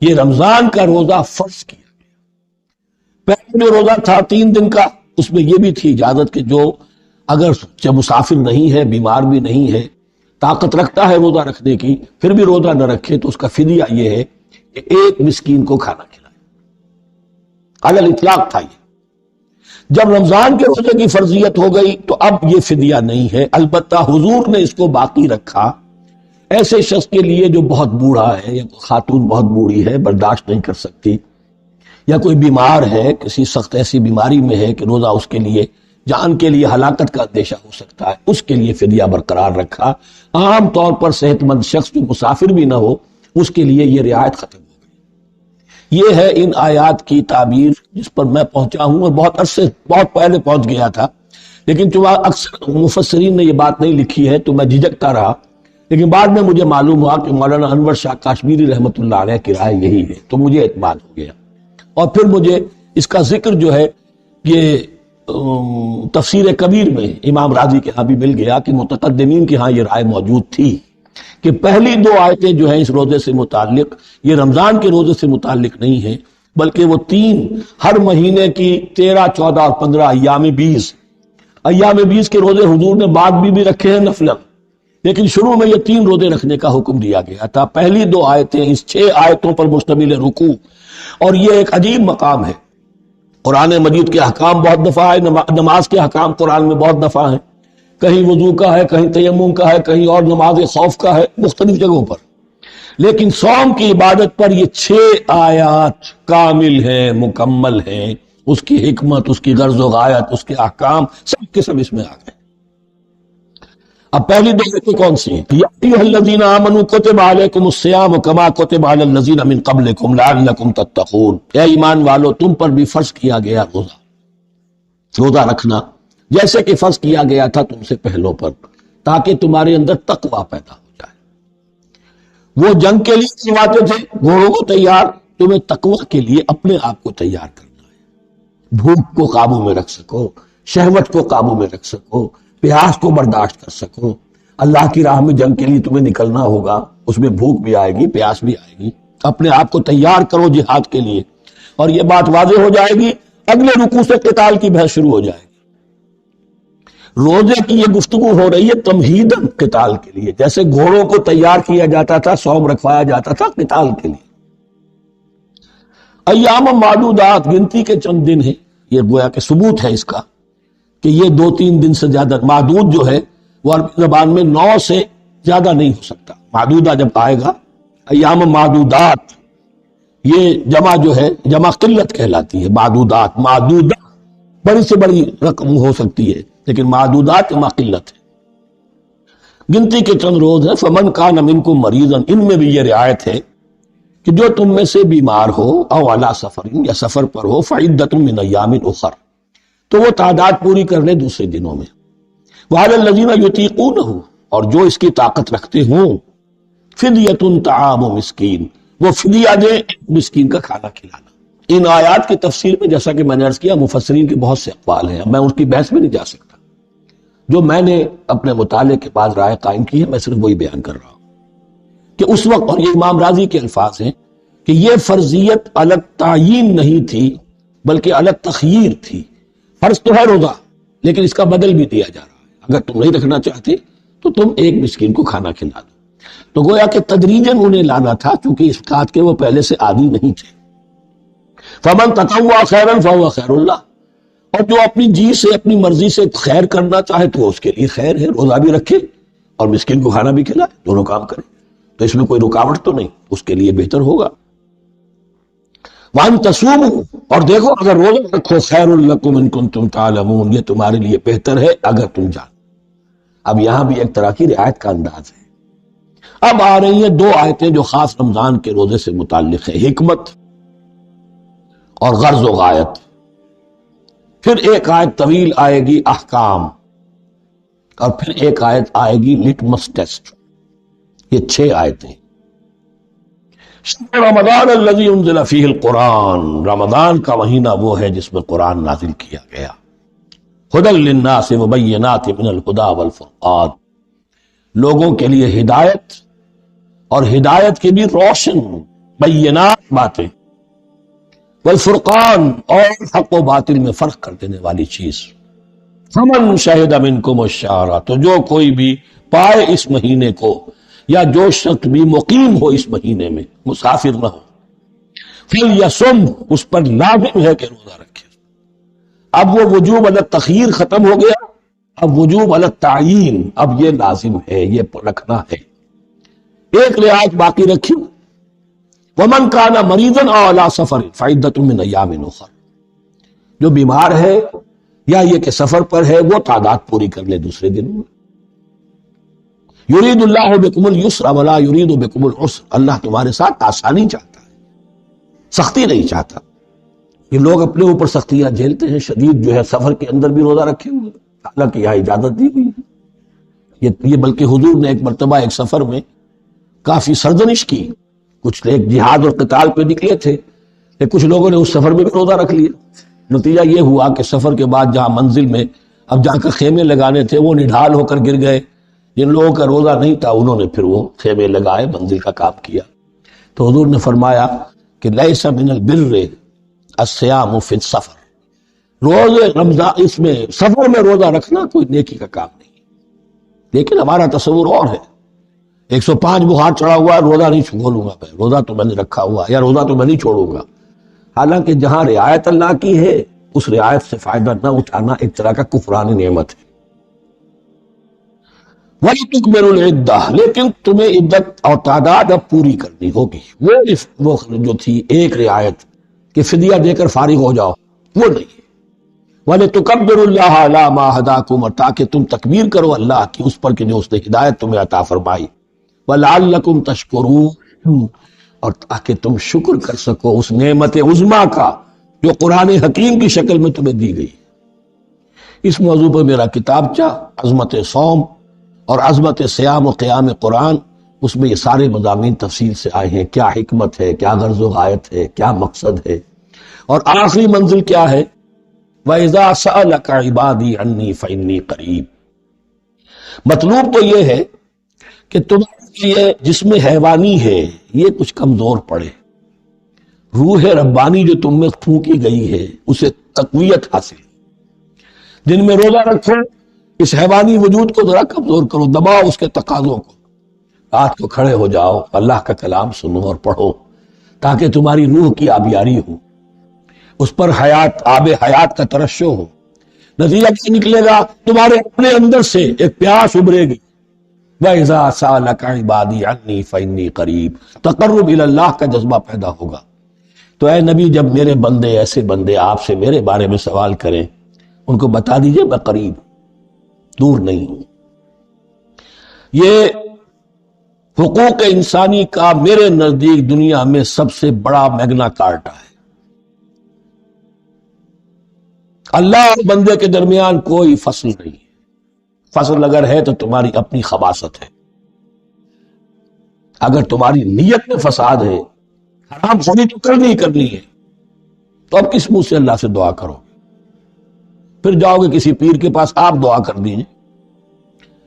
یہ رمضان کا روزہ فرض کیا گیا۔ پہلے جو روزہ تھا 3 دن کا، اس میں یہ بھی تھی اجازت کہ جو اگر جب مسافر نہیں ہے، بیمار بھی نہیں ہے، طاقت رکھتا ہے روزہ رکھنے کی، پھر بھی روزہ نہ رکھے تو اس کا فدیہ یہ ہے کہ 1 مسکین کو کھانا کھلائے۔ علی الاطلاق تھا یہ۔ جب رمضان کے روزے کی فرضیت ہو گئی تو اب یہ فدیہ نہیں ہے، البتہ حضور نے اس کو باقی رکھا ایسے شخص کے لیے جو بہت بوڑھا ہے، یا خاتون بہت بوڑھی ہے برداشت نہیں کر سکتی، یا کوئی بیمار ہے، کسی سخت ایسی بیماری میں ہے کہ روزہ اس کے لیے جان کے لیے ہلاکت کا اندیشہ ہو سکتا ہے، اس کے لیے فدیہ برقرار رکھا۔ عام طور پر صحت مند شخص جو مسافر بھی نہ ہو اس کے لیے یہ رعایت ختم ہو گئی۔ یہ ہے ان آیات کی تعبیر جس پر میں پہنچا ہوں، اور بہت پہلے پہنچ گیا تھا، لیکن چونکہ اکثر مفسرین نے یہ بات نہیں لکھی ہے تو میں جھجکتا رہا، لیکن بعد میں مجھے معلوم ہوا کہ مولانا انور شاہ کاشمیری رحمۃ اللہ علیہ کی رائے یہی ہے، تو مجھے اعتماد ہو گیا، اور پھر مجھے اس کا ذکر جو ہے یہ تفسیر کبیر میں امام راضی کے ہاں بھی مل گیا کہ متقدمین کے ہاں یہ رائے موجود تھی کہ پہلی 2 آیتیں جو ہیں اس روزے سے متعلق، یہ رمضان کے روزے سے متعلق نہیں ہیں، بلکہ وہ 3 ہر مہینے کی 13، 14 اور 15 ایام 20 کے روزے حضور نے بعد بھی رکھے ہیں نفلاً، لیکن شروع میں یہ 3 روزے رکھنے کا حکم دیا گیا تھا۔ پہلی 2 آیتیں اس 6 آیتوں پر مشتمل رکوع، اور یہ ایک عجیب مقام ہے۔ قرآن مجید کے احکام بہت دفعہ ہے، نماز کے احکام قرآن میں بہت دفعہ ہیں، کہیں وضو کا ہے، کہیں تیمم کا ہے، کہیں اور نماز خوف کا ہے، مختلف جگہوں پر، لیکن صوم کی عبادت پر یہ 6 آیات کامل ہیں، مکمل ہیں، اس کی حکمت، اس کی غرض و غایت، اس کے احکام سب کے سب اس میں آ گئے۔ اب پہلی 2 آیتیں کون سی ہیں؟ یا ایھا الذین آمنوا کتب علیکم الصیام کما کتب علی الذین من قبلکم لعلکم تتقون، اے ایمان والو تم پر بھی فرض کیا گیا روزہ رکھنا جیسے کہ فرض کیا گیا تھا تم سے پہلوں پر، تاکہ تمہارے اندر تقویٰ پیدا ہو جائے۔ وہ جنگ کے لیے فرماتے تھے گھوڑوں کو تیار، تمہیں تقویٰ کے لیے اپنے آپ کو تیار کرنا ہے، بھوک کو قابو میں رکھ سکو، شہوت کو قابو میں رکھ سکو، پیاس کو برداشت کر سکو۔ اللہ کی راہ میں جنگ کے لیے تمہیں نکلنا ہوگا، اس میں بھوک بھی آئے گی، پیاس بھی آئے گی، اپنے آپ کو تیار کرو جہاد کے لیے۔ اور یہ بات واضح ہو جائے گی، اگلے رکوع سے قتال کی بحث شروع ہو جائے گی۔ روزے کی یہ گفتگو ہو رہی ہے تمہیداً قتال کے لیے، جیسے گھوڑوں کو تیار کیا جاتا تھا، صوم رکھوایا جاتا تھا قتال کے لیے۔ ایام معدودات، گنتی کے چند دن ہیں، یہ گویا کہ ثبوت ہے اس کا کہ یہ 2-3 دن سے زیادہ، معدود جو ہے وہ عربی زبان میں 9 سے زیادہ نہیں ہو سکتا۔ معدودہ جب آئے گا، ایام معدودات، یہ جمع جو ہے جمع قلت کہلاتی ہے۔ معدودات، معدودہ بڑی سے بڑی رقم ہو سکتی ہے، لیکن معدودات جمع قلت ہے۔ گنتی کے چند روز ہیں، فمن کان منکم مریضا، ان میں بھی یہ رعایت ہے کہ جو تم میں سے بیمار ہو، او علی سفر، یا سفر پر ہو، فعدۃ من ایام اخر، تو وہ تعداد پوری کر لے دوسرے دنوں میں۔ وعلی الذین یطیقونہ، اور جو اس کی طاقت رکھتے ہوں، فدیۃ طعام مسکین، وہ فدیہ دے مسکین کا کھانا کھلانا۔ ان آیات کی تفسیر میں جیسا کہ میں نے عرض کیا مفسرین کے بہت سے اقوال ہیں، میں اس کی بحث میں نہیں جا سکتا، جو میں نے اپنے مطالعے کے بعد رائے قائم کی ہے میں صرف وہی بیان کر رہا ہوں کہ اس وقت، اور یہ امام راضی کے الفاظ ہیں کہ یہ فرضیت الگ تعیین نہیں تھی بلکہ الگ تخییر تھی۔ فرض تو ہے روزہ، لیکن اس کا بدل بھی دیا جا رہا ہے، اگر تم نہیں رکھنا چاہتے تو تم ایک مسکین کو کھانا کھلا دو۔ تو گویا کہ تدریجاً انہیں لانا تھا، چونکہ اس بات کے وہ پہلے سے عادی نہیں تھے۔ فمن تطوع خیرا فهو خیر اللہ، اور جو اپنی جی سے، اپنی مرضی سے خیر کرنا چاہے تو اس کے لیے خیر ہے، روزہ بھی رکھے اور مسکین کو کھانا بھی کھلائے، دونوں کام کرے، تو اس میں کوئی رکاوٹ تو نہیں، اس کے لیے بہتر ہوگا۔ وَأَن تَصُومُوا، اور دیکھو اگر روزہ رکھو، خیر لکم ان کنتم تعلمون، یہ تمہارے لیے بہتر ہے اگر تم جانو۔ اب یہاں بھی ایک طرح کی رعایت کا انداز ہے۔ اب آ رہی ہیں 2 آیتیں جو خاص رمضان کے روزے سے متعلق ہیں، حکمت اور غرض و غایت۔ پھر ایک آیت طویل آئے گی احکام، اور پھر ایک آیت آئے گی لٹمس ٹیسٹ۔ یہ 6 آیتیں۔ شہر رمضان الذی انزل فیہ القرآن، رمضان کا مہینہ وہ ہے جس میں قرآن نازل کیا گیا۔ ھدی للناس وبینات من الھدی والفرقان، لوگوں کے لیے ہدایت، اور ہدایت کی بھی روشن بینات باتیں، والفرقان، اور حق و باطل میں فرق کر دینے والی چیز۔ فمن شہد منکم الشہر، تو جو کوئی بھی پائے اس مہینے کو، یا جو شخص بھی مقیم ہو اس مہینے میں، مسافر نہ ہو، فلیصم، اس پر لازم ہے کہ روزہ رکھے۔ اب وہ وجوب علی التخییر ختم ہو گیا، اب وجوب علی التعیین، اب یہ لازم ہے، یہ رکھنا ہے۔ ایک رعایت باقی رکھی، ومن کان مریضا او علی سفر فعدۃ من ایام اخر، جو بیمار ہے یا یہ کہ سفر پر ہے وہ تعداد پوری کر لے دوسرے دن میں۔ یرید اللہ بکم اليسر ولا یرید بکم العسر، اللہ تمہارے ساتھ آسانی چاہتا ہے، سختی نہیں چاہتا. یہ لوگ اپنے اوپر سختیاں جھیلتے ہیں. شدید جو ہے سفر کے اندر بھی روزہ رکھے ہوئے، حالانکہ یہاں اجازت دی ہوئی ہے. یہ بلکہ حضور نے ایک مرتبہ ایک سفر میں کافی سرزنش کی. کچھ ایک جہاد اور قتال پہ نکلے تھے، کہ کچھ لوگوں نے اس سفر میں بھی روزہ رکھ لیا. نتیجہ یہ ہوا کہ سفر کے بعد جہاں منزل میں اب جا کر خیمے لگانے تھے وہ نڈھال ہو کر گر گئے. جن لوگوں کا روزہ نہیں تھا انہوں نے پھر وہ خیمے لگائے، منزل کا کام کیا. تو حضور نے فرمایا کہ لیس من البر الصیام فی السفر، روزے رمضان اس میں سفر میں روزہ رکھنا کوئی نیکی کا کام نہیں. لیکن ہمارا تصور اور ہے. 105 بخار چڑھا ہوا ہے، روزہ نہیں کھولوں گا میں، روزہ تو میں نے رکھا ہوا، یا روزہ تو میں نہیں چھوڑوں گا. حالانکہ جہاں رعایت اللہ کی ہے اس رعایت سے فائدہ نہ اٹھانا ایک طرح کا کفران نعمت ہے. وَلِتُكْمِلُوا الْعِدَّةَ، لیکن تمہیں عدت اور تعداد اب پوری کرنی ہوگی. وہ جو تھی ایک رعایت کہ فدیہ دے کر فارغ ہو جاؤ، وہ نہیں ہے. وَلِتُكَبِّرُوا اللَّهَ عَلَىٰ مَا هَدَاكُمْ، اور تاکہ تم تکبیر کرو اللہ کی اس پر کہ جو اس نے ہدایت تمہیں عطا فرمائی. وَلَعَلَّكُمْ تَشْكُرُونَ، اور تاکہ تم شکر کر سکو اس نعمت عظمیٰ کا جو قرآن حکیم کی شکل میں تمہیں دی گئی. اس موضوع پر میرا کتابچہ عظمت صوم اور عظمت صیام و قیام قرآن، اس میں یہ سارے مضامین تفصیل سے آئے ہیں. کیا حکمت ہے، کیا غرض و غایت ہے، کیا مقصد ہے، اور آخری منزل کیا ہے. وَإِذَا سَأَلَكَ عِبَادِي عَنِّي فَإِنِّي قَرِيبٌ. مطلوب تو یہ ہے کہ تمہارے لیے جسم حیوانی ہے یہ کچھ کمزور پڑے، روح ربانی جو تم میں پھونکی گئی ہے اسے تقویت حاصل. دن میں روزہ رکھو، اس حیوانی وجود کو ذرا کمزور کرو، دباؤ اس کے تقاضوں کو. رات کو کھڑے ہو جاؤ، اللہ کا کلام سنو اور پڑھو تاکہ تمہاری روح کی آبیاری ہو، اس پر آب حیات کا ترشح ہو. نتیجہ کیا نکلے گا؟ تمہارے اپنے اندر سے ایک پیاس ابھرے گی. وَإِذَا سَأَلَكَ عِبَادِي عَنِّي فَإِنِّي قَرِيبٌ، تقرب الی اللہ کا جذبہ پیدا ہوگا. تو اے نبی، جب میرے بندے، ایسے بندے آپ سے میرے بارے میں سوال کریں، ان کو بتا دیجئے میں قریب، دور نہیں ہوں. یہ حقوق انسانی کا میرے نزدیک دنیا میں سب سے بڑا میگنا کارٹا ہے. اللہ اور بندے کے درمیان کوئی فصل نہیں ہے. فصل اگر ہے تو تمہاری اپنی خباثت ہے. اگر تمہاری نیت میں فساد ہے، حرام خوری تو کرنی ہی کرنی ہے، تو اب کس منہ سے اللہ سے دعا کرو؟ پھر جاؤ گے کسی پیر کے پاس، آپ دعا کر دیجئے.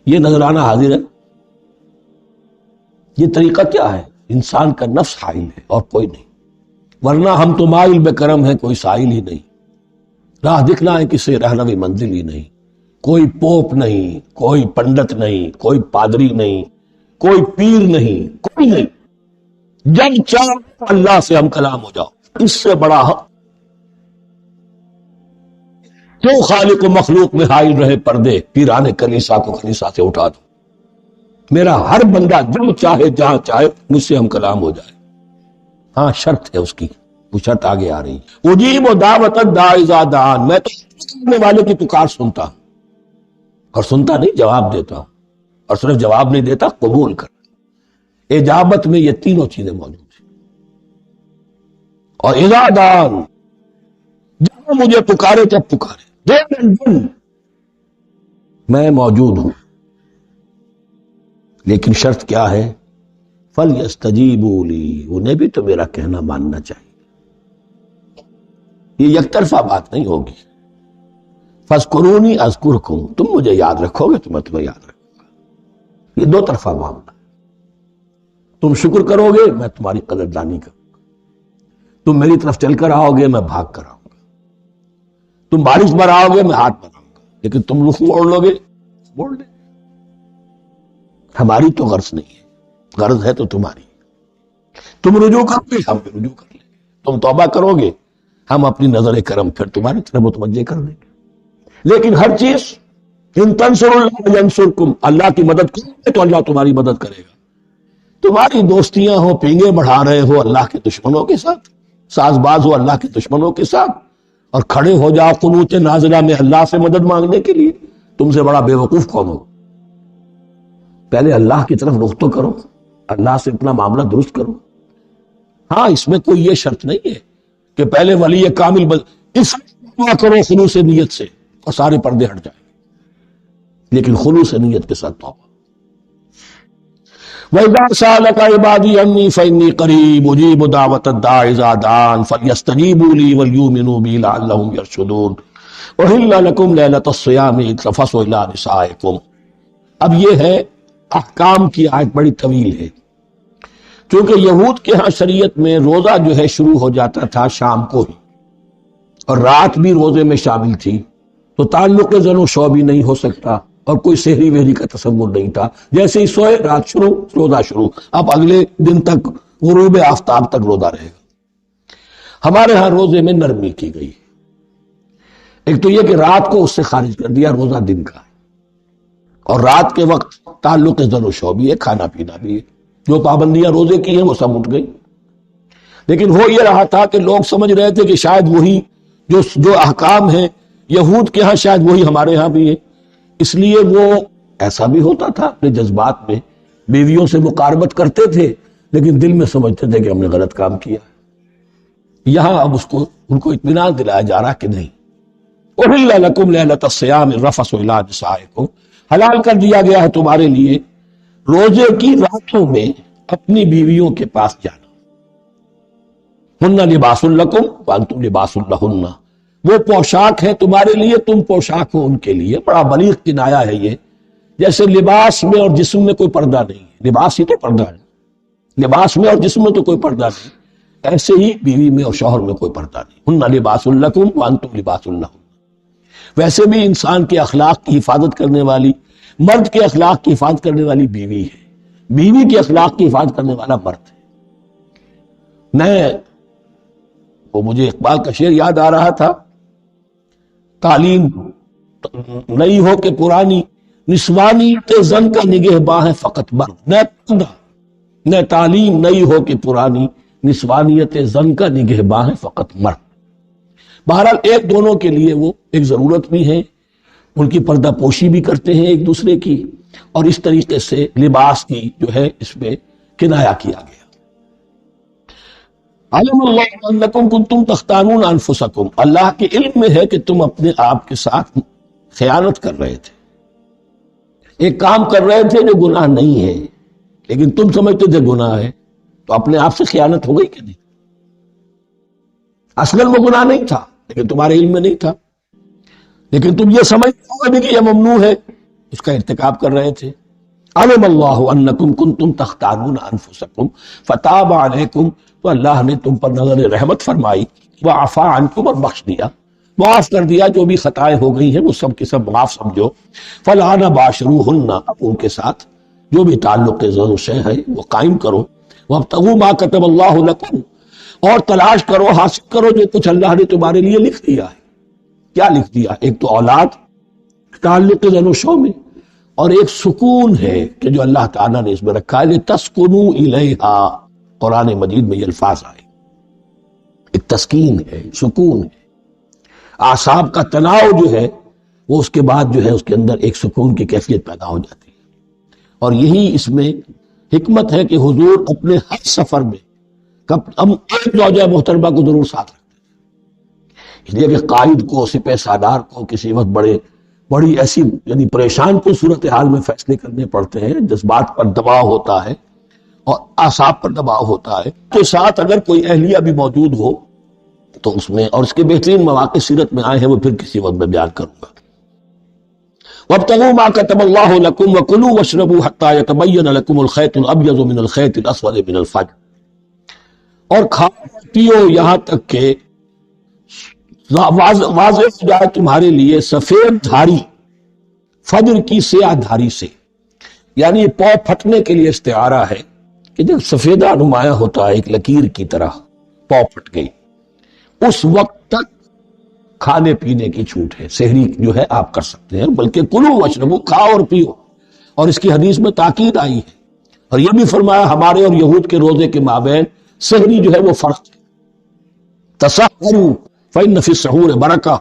یہ نذرانہ حاضر ہے. یہ طریقہ کیا ہے؟ انسان کا نفس حائل ہے اور کوئی نہیں. ورنہ ہم تو مائل بے کرم ہیں، کوئی سائل ہی نہیں. راہ دکھنا ہے کسی رہنوی منزل ہی نہیں. کوئی پوپ نہیں، کوئی پنڈت نہیں، کوئی پادری نہیں، کوئی پیر نہیں، کوئی نہیں. جب چاہو اللہ سے ہم کلام ہو جاؤ. اس سے بڑا حق کیوں خالق و مخلوق میں حائل رہے پردے؟ پیران کلیسا کو کلیسا سے اٹھا دو. میرا ہر بندہ جو چاہے جہاں چاہے مجھ سے ہم کلام ہو جائے. ہاں شرط ہے اس کی، وہ شرط آگے آ رہی. اجیب دعوت الداعی اذا دعان، میں تو کرنے والے کی پکار سنتا ہوں، اور سنتا نہیں جواب دیتا ہوں. اور صرف جواب نہیں دیتا، قبول کر. اجابت میں یہ تینوں چیزیں موجود ہیں. اور اذا دعان، جب مجھے پکارے تب پکارے، دن میں موجود ہوں. لیکن شرط کیا ہے؟ فَلْيَسْتَجِيبُوا لِي، انہیں بھی تو میرا کہنا ماننا چاہیے. یہ یک طرفہ بات نہیں ہوگی. فَاذْكُرُونِي أَذْكُرْكُمْ، تم مجھے یاد رکھو گے تو میں تمہیں یاد رکھوں گا. یہ دو طرفہ معاملہ. تم شکر کرو گے میں تمہاری قدردانی کروں گا. تم میری طرف چل کر آؤ گے میں بھاگ کر آؤں گا. تم بارش برآؤ گے میں ہاتھ بناؤں گا. لیکن تم رخ موڑ لو گے، موڑ لے. ہماری تو غرض نہیں ہے، غرض ہے تو تمہاری. تم رجوع کرو گے ہم بھی رجوع کر لیں گے. تم توبہ کرو گے ہم اپنی نظر کرم پھر تمہاری طرف متوجہ کر دیں گے. لیکن ہر چیز ان تنصروا اللہ ینصرکم، اللہ کی مدد کرو گے تو اللہ تمہاری مدد کرے گا. تمہاری دوستیاں ہو، پینگے بڑھا رہے ہو اللہ کے دشمنوں کے ساتھ، ساز باز ہو اللہ کے دشمنوں کے ساتھ، اور کھڑے ہو جاؤ قنوت نازلہ میں اللہ سے مدد مانگنے کے لیے، تم سے بڑا بے وقوف کون ہو؟ پہلے اللہ کی طرف رخ تو کرو، اللہ سے اپنا معاملہ درست کرو. ہاں اس میں کوئی یہ شرط نہیں ہے کہ پہلے ولی کامل اس کرو خلوص نیت سے اور سارے پردے ہٹ جائیں، لیکن خلوص نیت کے ساتھ توبہ۔ وَإِذَا سَأَلَكَ عِبَادِي عَنِّي فَإِنِّي قَرِيبٌ أُجِيبُ دَعْوَةَ الدَّاعِ إِذَا دَعَانِ فَلْيَسْتَجِيبُوا لِي وَلْيُؤْمِنُوا بِي لَعَلَّهُمْ يَرْشُدُونَ أُحِلَّ لَكُمْ لَيْلَةَ الصِّيَامِ الرَّفَثُ إِلَىٰ نِسَائِكُمْ۔ اب یہ ہے احکام کی آیت، بڑی طویل ہے، چونکہ یہود کے ہاں شریعت میں روزہ جو ہے شروع ہو جاتا تھا شام کو ہی، اور رات بھی روزے میں شامل تھی، تو تعلق زن و شو بھی نہیں ہو سکتا، اور کوئی سحری وحری کا تصور نہیں تھا، جیسے ہی سوئے رات شروع روزہ شروع، اب اگلے دن تک غروب آفتاب تک روزہ رہے گا۔ ہمارے ہاں روزے میں نرمی کی گئی، ایک تو یہ کہ رات کو اس سے خارج کر دیا، روزہ دن کا ہے، اور رات کے وقت تعلق زن و شو بھی ہے، کھانا پینا بھی ہے، جو پابندیاں روزے کی ہیں وہ سب اٹھ گئی۔ لیکن ہو یہ رہا تھا کہ لوگ سمجھ رہے تھے کہ شاید وہی جو احکام ہیں یہود کے ہاں شاید وہی ہمارے ہاں بھی ہے، اس لیے وہ ایسا بھی ہوتا تھا اپنے جذبات میں بیویوں سے مقاربت کرتے تھے، لیکن دل میں سمجھتے تھے کہ ہم نے غلط کام کیا۔ یہاں اب ان کو اطمینان دلایا جا رہا کہ نہیں، احل لکم لیلۃ الصیام الرفث الی نسائکم، حلال کر دیا گیا ہے تمہارے لیے روزے کی راتوں میں اپنی بیویوں کے پاس جانا۔ ہن لباس لکم وانتم لباس لہن، وہ پوشاک ہے تمہارے لیے، تم پوشاک ہو ان کے لیے۔ بڑا بلیغ کنایا ہے یہ، جیسے لباس میں اور جسم میں کوئی پردہ نہیں ہے، لباس ہی تو پردہ ہے، لباس میں اور جسم میں تو کوئی پردہ نہیں، ایسے ہی بیوی میں اور شوہر میں کوئی پردہ نہیں۔ ہن لباس لکم وانتم لباس لہن۔ ویسے بھی انسان کے اخلاق کی حفاظت کرنے والی، مرد کے اخلاق کی حفاظت کرنے والی بیوی ہے، بیوی کے اخلاق کی حفاظت کرنے والا مرد ہے۔ وہ مجھے اقبال کا شعر یاد آ رہا تھا، تعلیم نئی ہو کہ پرانی، نسوانیت زن کا نگہباں ہے فقط مرد، نہ تعلیم نئی ہو کہ پرانی، نسوانیت زن کا نگہباں ہے فقط مرد۔ بہرحال ایک دونوں کے لیے وہ ایک ضرورت بھی ہے، ان کی پردہ پوشی بھی کرتے ہیں ایک دوسرے کی، اور اس طریقے سے لباس کی جو ہے اس میں کنایا کیا گیا۔ علم اللہ انکم کنتم تختانون انفسکم، اللہ کے علم میں ہے کہ تم اپنے آپ کے ساتھ خیانت کر رہے تھے، ایک کام کر رہے تھے جو گناہ نہیں ہے، لیکن تم سمجھتے تھے گناہ ہے، تو اپنے آپ سے خیانت ہو گئی کہ نہیں؟ اصلاً وہ گناہ نہیں تھا لیکن تمہارے علم میں نہیں تھا، لیکن تم یہ سمجھتے ہو بھی کہ یہ ممنوع ہے، اس کا ارتکاب کر رہے تھے۔ علم اللہ انکم کنتم تختانون انفسکم فتاب علیکم، تو اللہ نے تم پر نظر رحمت فرمائی، وعفا عنکم، اور بخش دیا، معاف کر دیا، جو بھی خطائیں ہو گئی ہیں وہ سب کے سب معاف سمجھو۔ فالآن باشروہن، اب ان کے ساتھ جو بھی تعلق زن و شے ہے وہ قائم کرو، وابتغوا ما کتب اللہ لکم، اور تلاش کرو، حاصل کرو جو کچھ اللہ نے تمہارے لیے لکھ دیا ہے۔ کیا لکھ دیا؟ ایک تو اولاد، تعلق زن و شو میں، اور ایک سکون ہے کہ جو اللہ تعالیٰ نے اس میں رکھا ہے، لِتَسْكُنُوا إِلَيْهَا، قرآن مجید میں یہ الفاظ آئے، ایک تسکین ہے، سکون ہے، اعصاب کا تناؤ جو ہے وہ اس کے بعد جو ہے اس کے اندر ایک سکون کی کیفیت پیدا ہو جاتی ہے۔ اور یہی اس میں حکمت ہے کہ حضور اپنے ہر سفر میں ہم ایک زوجہ محترمہ کو ضرور ساتھ رکھتے ہیں، اس لیے کہ قائد کو، سپہ سالار کو کسی وقت بڑی ایسی یعنی پریشان کن صورتحال میں فیصلے کرنے پڑتے ہیں، جذبات پر دباؤ ہوتا ہے اور اعصاب پر دباؤ ہوتا ہے، تو ساتھ اگر کوئی اہلیہ بھی موجود ہو تو اس میں، اور اس کے بہترین مواقع سیرت میں آئے ہیں، وہ پھر کسی وقت میں بیان کروں گا۔ وَابْتَغُوا مَا كَتَبَ اللَّهُ لَكُمْ وَكُلُوا وَاشْرَبُوا حَتَّى يَتَبَيَّنَ لَكُمُ الْخَيْطُ الْأَبْيَضُ مِنَ الْخَيْطِ الْأَسْوَدِ مِنَ الْفَجْرِ، اور کھاؤ پیو یہاں تک کہ واضح ہو جائے تمہارے لیے سفید دھاری فجر کی سیاہ دھاری سے، یعنی پاؤ پھٹنے کے لیے استعارہ ہے کہ جب سفیدہ نمایاں ہوتا ہے ایک لکیر کی طرح، پاؤ پھٹ گئی، اس وقت تک کھانے پینے کی چھوٹ ہے، سحری جو ہے آپ کر سکتے ہیں، بلکہ کلو واشربو، کھاؤ اور پیو، اور اس کی حدیث میں تاکید آئی ہے، اور یہ بھی فرمایا ہمارے اور یہود کے روزے کے مابین سحری جو ہے وہ فرق ہے، تسحروا فإن فی السحور برکہ،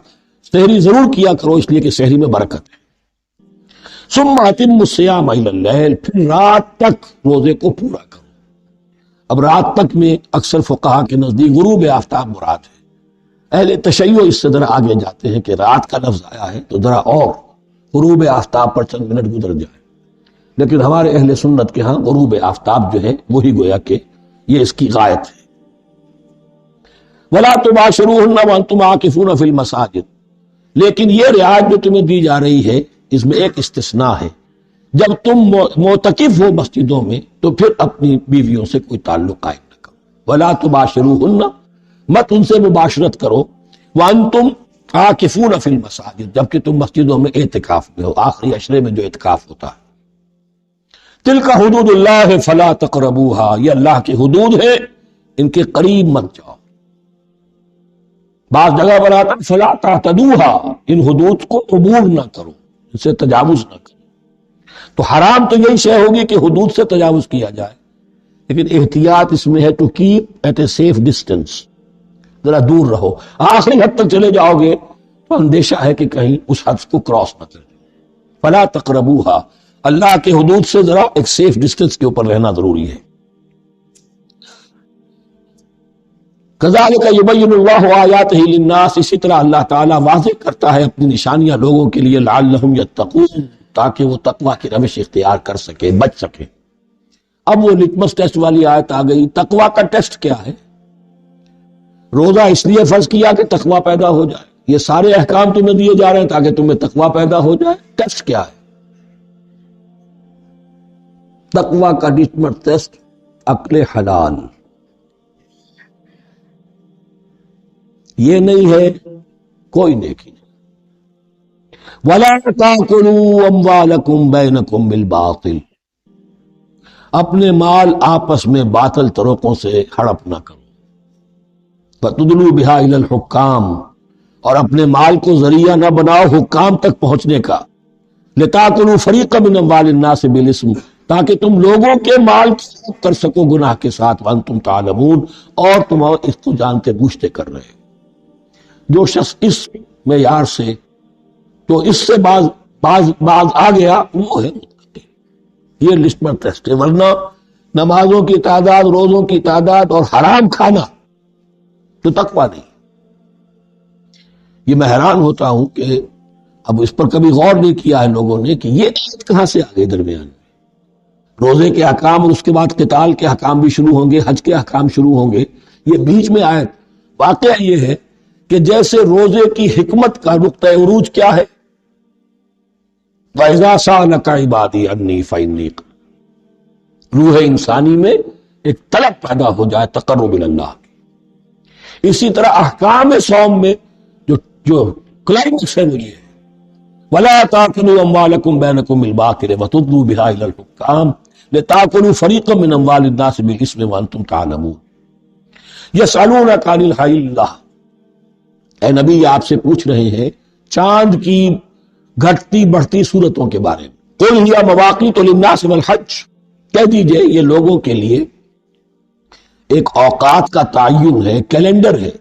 سحری ضرور کیا کرو اس لیے کہ سحری میں برکت ہے۔ ثم اتموا الصیام الی اللیل، پھر رات تک روزے کو پورا کرو۔ اب رات تک میں اکثر فقہا کے نزدیک غروب آفتاب مراد ہے. اہل تشیع اس سے ذرا آگے جاتے ہیں کہ رات کا لفظ آیا ہے تو ذرا اور غروب آفتاب پر چند منٹ گزر جائے، لیکن ہمارے اہل سنت کے ہاں غروب آفتاب جو ہے وہی گویا کہ یہ اس کی غایت ہے. وَلَا تُبَاشِرُوهُنَّ وَأَنْتُمْ عَاكِفُونَ فِي الْمَسَاجِدِ، لیکن یہ رعایت جو تمہیں دی جا رہی ہے اس میں ایک استثناء ہے، جب تم معتکف ہو مسجدوں میں تو پھر اپنی بیویوں سے کوئی تعلق قائم نہ کرو. وَلَا تُبَاشِرُوهُنَّ، مت ان سے مباشرت کرو، وَأَنْتُمْ عَاكِفُونَ فِي الْمَسَاجِدِ، جبکہ تم مسجدوں میں اعتکاف میں ہو، آخری عشرے میں جو اعتکاف ہوتا ہے. تِلْكَ حُدُودُ اللَّهِ فَلَا تَقْرَبُوهَا، یہ اللہ کی حدود ہے، ان کے قریب مت جاؤ. بعض جگہ پر آتا فلا تعتدوها، ان حدود کو عبور نہ کرو، ان سے تجاوز نہ کرو. تو حرام تو یہی شے ہوگی کہ حدود سے تجاوز کیا جائے، لیکن احتیاط اس میں ہے to keep at a safe distance, ذرا دور رہو. آخری حد تک چلے جاؤ گے تو اندیشہ ہے کہ کہیں اس حد کو کراس نہ کریں. فلا تقربوها، اللہ کے حدود سے ذرا ایک سیف ڈسٹینس کے اوپر رہنا ضروری ہے. کذالک یبین اللہ آیاتہ للناس، اسی طرح اللہ تعالیٰ واضح کرتا ہے اپنی نشانیاں لوگوں کے لیے، لعلہم یتقون، تاکہ وہ تقوی کی روش اختیار کر سکے، بچ سکے. اب وہ لٹمس ٹیسٹ والی آیت آ گئی. تقوی کا ٹیسٹ کیا ہے؟ روزہ اس لیے فرض کیا کہ تقوی پیدا ہو جائے، یہ سارے احکام تمہیں دیے جا رہے ہیں تاکہ تمہیں تقوی پیدا ہو جائے. ٹیسٹ کیا ہے؟ تقوی کا لٹمس ٹیسٹ عقل حلال. یہ نہیں ہے کوئی نیکی نہیں. وَلَا تَأْكُلُوا أَمْوَالَكُمْ بَيْنَكُمْ بِالْبَاطِلِ، اپنے مال آپس میں باطل طریقوں سے ہڑپ نہ کرو. فَتُدْلُوا بِهَا إِلَى الْحُكَّامِ، اور اپنے مال کو ذریعہ نہ بناؤ حکام تک پہنچنے کا. لِتَأْكُلُوا فَرِيقًا مِنْ أَمْوَالِ النَّاسِ بِالْإِثْمِ، تاکہ تم لوگوں کے مال کر سکو گناہ کے ساتھ. وَأَنْتُمْ تَعْلَمُونَ، اور تم اس کو جانتے بوجھتے کر رہے. جو شخص اس معیار سے تو اس سے باز آ گیا وہ ہے یہ لسٹمر ٹیسٹ ہے. ورنہ نمازوں کی تعداد، روزوں کی تعداد اور حرام کھانا تو تقویٰ نہیں. یہ میں حیران ہوتا ہوں کہ اب اس پر کبھی غور نہیں کیا ہے لوگوں نے کہ یہ آیت کہاں سے آ گئی درمیان میں. روزے کے احکام اور اس کے بعد قتال کے احکام بھی شروع ہوں گے، حج کے احکام شروع ہوں گے، یہ بیچ میں آیت. واقعہ یہ ہے کہ جیسے روزے کی حکمت کا نقطہ عروج کیا ہے، وَإِذَا سَأَلَكَ عِبَادِي عَنِّي فَإِنِّي قَرِيبٌ، روح انسانی میں ایک طلب پیدا ہو جائے تقرب اللہ کی. اسی طرح احکام صوم میں جو کلائمیکس ہے وہ یہ ہے، وَلَا تَأْكُلُوا أَمْوَالَكُمْ بَيْنَكُمْ بِالْبَاطِلِ وَتُدْلُوا بِهَا إِلَى الْحُكَّامِ لِتَأْكُلُوا فَرِيقًا مِنْ أَمْوَالِ النَّاسِ بِالْإِثْمِ وَأَنْتُمْ تَعْلَمُونَ. يَسْأَلُونَكَ عَنِ الْأَهِلَّةِ، اے نبی آپ سے پوچھ رہے ہیں چاند کی گھٹتی بڑھتی صورتوں کے بارے میں. قُلْ هِيَ مَوَاقِيتُ لِلنَّاسِ وَالْحَجِّ، کہہ دیجئے یہ لوگوں کے لیے ایک اوقات کا تعین ہے، کیلنڈر ہے،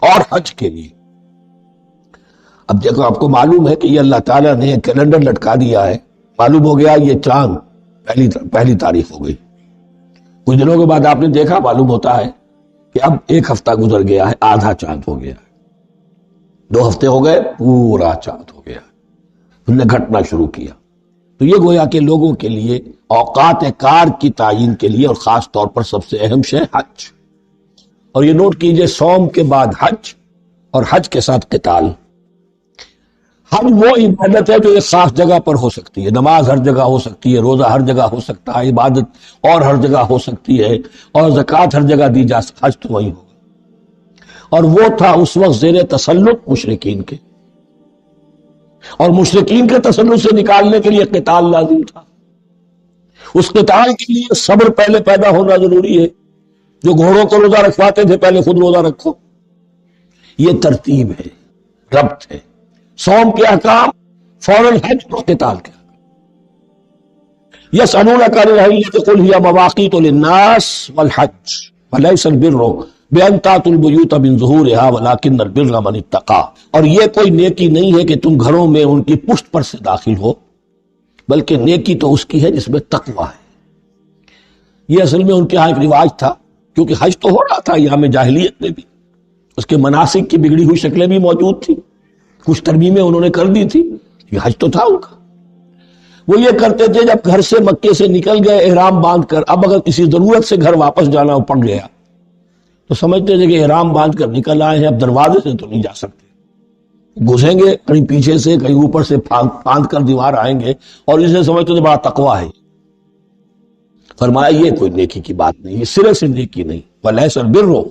اور حج کے لیے. اب دیکھو آپ کو معلوم ہے کہ یہ اللہ تعالیٰ نے کیلنڈر لٹکا دیا ہے. معلوم ہو گیا یہ چاند پہلی تاریخ ہو گئی. کچھ دنوں کے بعد آپ نے دیکھا معلوم ہوتا ہے کہ اب ایک ہفتہ گزر گیا ہے، آدھا چاند ہو گیا ہے. 2 ہفتے ہو گئے، پورا چاند ہو گیا. انہوں نے گھٹنا شروع کیا. تو یہ گویا کہ لوگوں کے لیے اوقات کار کی تعین کے لیے، اور خاص طور پر سب سے اہم شے حج. اور یہ نوٹ کیجئے صوم کے بعد حج، اور حج کے ساتھ قتال. حج وہ عبادت ہے جو ایک خاص جگہ پر ہو سکتی ہے. نماز ہر جگہ ہو سکتی ہے، روزہ ہر جگہ ہو سکتا ہے، عبادت اور ہر جگہ ہو سکتی ہے، اور زکوٰۃ ہر جگہ دی جا سکتی. حج تو وہی ہوگا. اور وہ تھا اس وقت زیر تسلط مشرکین کے، اور مشرکین کے تسلط سے نکالنے کے لیے قتال لازم تھا. اس قتال کے لیے صبر پہلے پیدا ہونا ضروری ہے. جو گھوڑوں کو روزہ رکھواتے تھے پہلے خود روزہ رکھو. یہ ترتیب ہے، ربط ہے. صوم کے احکام فوراً حج اور قتال کے. یسألونک عن الأهلة قل هي مواقیت للناس والحج وليس البر بأن تأتوا البيوت من ظهورها ولكن البر من اتقى. اور یہ کوئی نیکی نہیں ہے کہ تم گھروں میں ان کی پشت پر سے داخل ہو، بلکہ نیکی تو اس کی ہے جس میں تقوی ہے. یہ اصل میں ان کے ہاں ایک رواج تھا، کیونکہ حج تو ہو رہا تھا ایام جاہلیت میں بھی، اس کے مناسک کی بگڑی ہوئی شکلیں بھی موجود تھیں، کچھ ترمیمیں انہوں نے کر دی تھی، یہ حج تو تھا ان کا۔ وہ یہ کرتے تھے جب گھر سے مکے سے نکل گئے احرام باندھ کر، اب اگر کسی ضرورت سے گھر واپس جانا پڑ گیا تو سمجھتے تھے کہ احرام باندھ کر نکل آئے ہیں، اب دروازے سے تو نہیں جا سکتے، گھسیں گے کہیں پیچھے سے کہیں اوپر سے پھاند کر دیوار آئیں گے، اور اسے سمجھتے تھے بڑا تقویٰ ہے۔ فرمایا یہ کوئی نیکی کی بات نہیں، یہ سرے سے نیکی نہیں، وَلَيْسَ الْبِرُّ،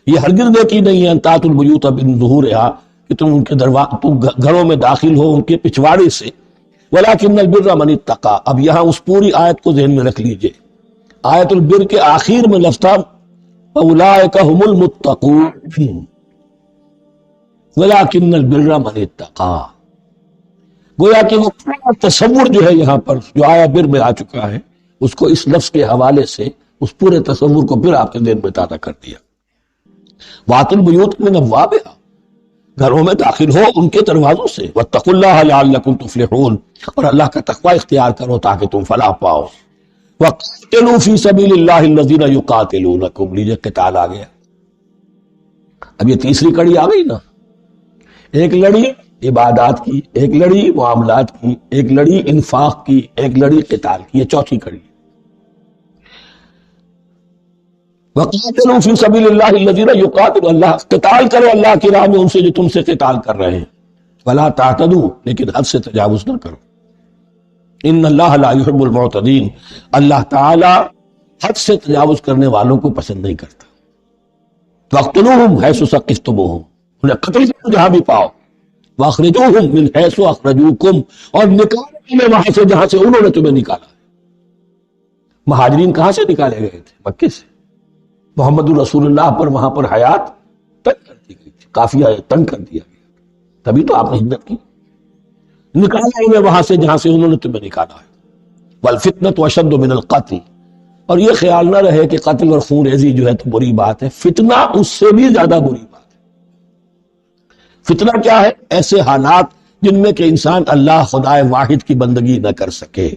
یہ ہرگز نیکی نہیں ہے ان تَأْتُوا الْبُيُوتَ مِن ظُهُورِهَا کہ تم ان کے تم گھروں میں داخل ہو ان کے پچھواڑے سے، وَلَكِنَّ الْبِرَّ مَنِ اتَّقَىٰ۔ اب یہاں اس پوری آیت کو ذہن میں رکھ لیجئے، آیت البر کے آخر میں لفظ تھا فَأُولَٰئِكَ هُمُ الْمُتَّقُونَ وَلَكِنَّ الْبِرَّ مَنِ اتَّقَىٰ۔ گویا کہ وہ پورا تصور جو ہے یہاں پر جو آیا بر میں آ چکا ہے، اس کو اس لفظ کے حوالے سے اس پورے تصور کو پھر آپ کے ذہن میں تازہ کر دیا۔ وَأْتُوا الْبُيُوتَ مِنْ أَبْوَابِهَا، گھروں میں داخل ہو ان کے دروازوں سے، وَاتَّقُوا اللَّهَ لَعَلَّكُمْ تُفْلِحُونَ، اور اللہ کا تقوی اختیار کرو تاکہ تم فلاح پاؤ۔ وَقَاتِلُوا فِي سَبِيلِ اللَّهِ الَّذِينَ يُقَاتِلُونَكُمْ، لیجئے قتال آ گیا۔ اب یہ تیسری کڑی آ گئی نا، ایک لڑی عبادات کی، ایک لڑی معاملات کی، ایک لڑی انفاق کی، ایک لڑی قتال کی، یہ چوتھی کڑی۔ وَقَاتِلُوا فِي سَبِيلِ اللَّهِ الَّذِينَ يُقَاتِلُونَ، اللہ قتال کرو اللہ کی راہ میں ان سے جو تم سے قتال کر رہے ہیں، وَلَا تَعْتَدُوا، لیکن حد سے تجاوز نہ کرو، إِنَّ اللَّهَ لَا يُحِبُّ الْمُعْتَدِينَ، اللہ تعالی حد سے تجاوز کرنے والوں کو پسند نہیں کرتا۔ وَاقْتُلُوهُمْ حَيْثُ ثَقِفْتُمُوهُمْ، انہیں قتل کرو جہاں بھی پاؤ، وَأَخْرِجُوهُمْ مِنْ حَيْثُ أَخْرَجُوكُمْ، اور نکالو تمہیں وہاں سے جہاں سے انہوں نے تمہیں نکالا ہے۔ مہاجرین کہاں سے نکالے گئے تھے؟ مکے سے۔ محمد الرسول اللہ پر وہاں پر حیات تنگ کر دی گئی تھی، قافیہ تنگ کر دیا گیا، تبھی تو آپ نے ہجرت کی۔ نکالا انہیں وہاں سے جہاں سے انہوں نے تمہیں نکالا ہے۔ وَالْفِتْنَةُ أَشَدُّ مِنَ الْقَتْلِ، اور یہ خیال نہ رہے کہ قتل اور خون ریزی جو ہے تو بری بات ہے، فتنہ اس سے بھی زیادہ بری بات ہے۔ فتنہ کیا ہے؟ ایسے حالات جن میں کہ انسان اللہ خدائے واحد کی بندگی نہ کر سکے،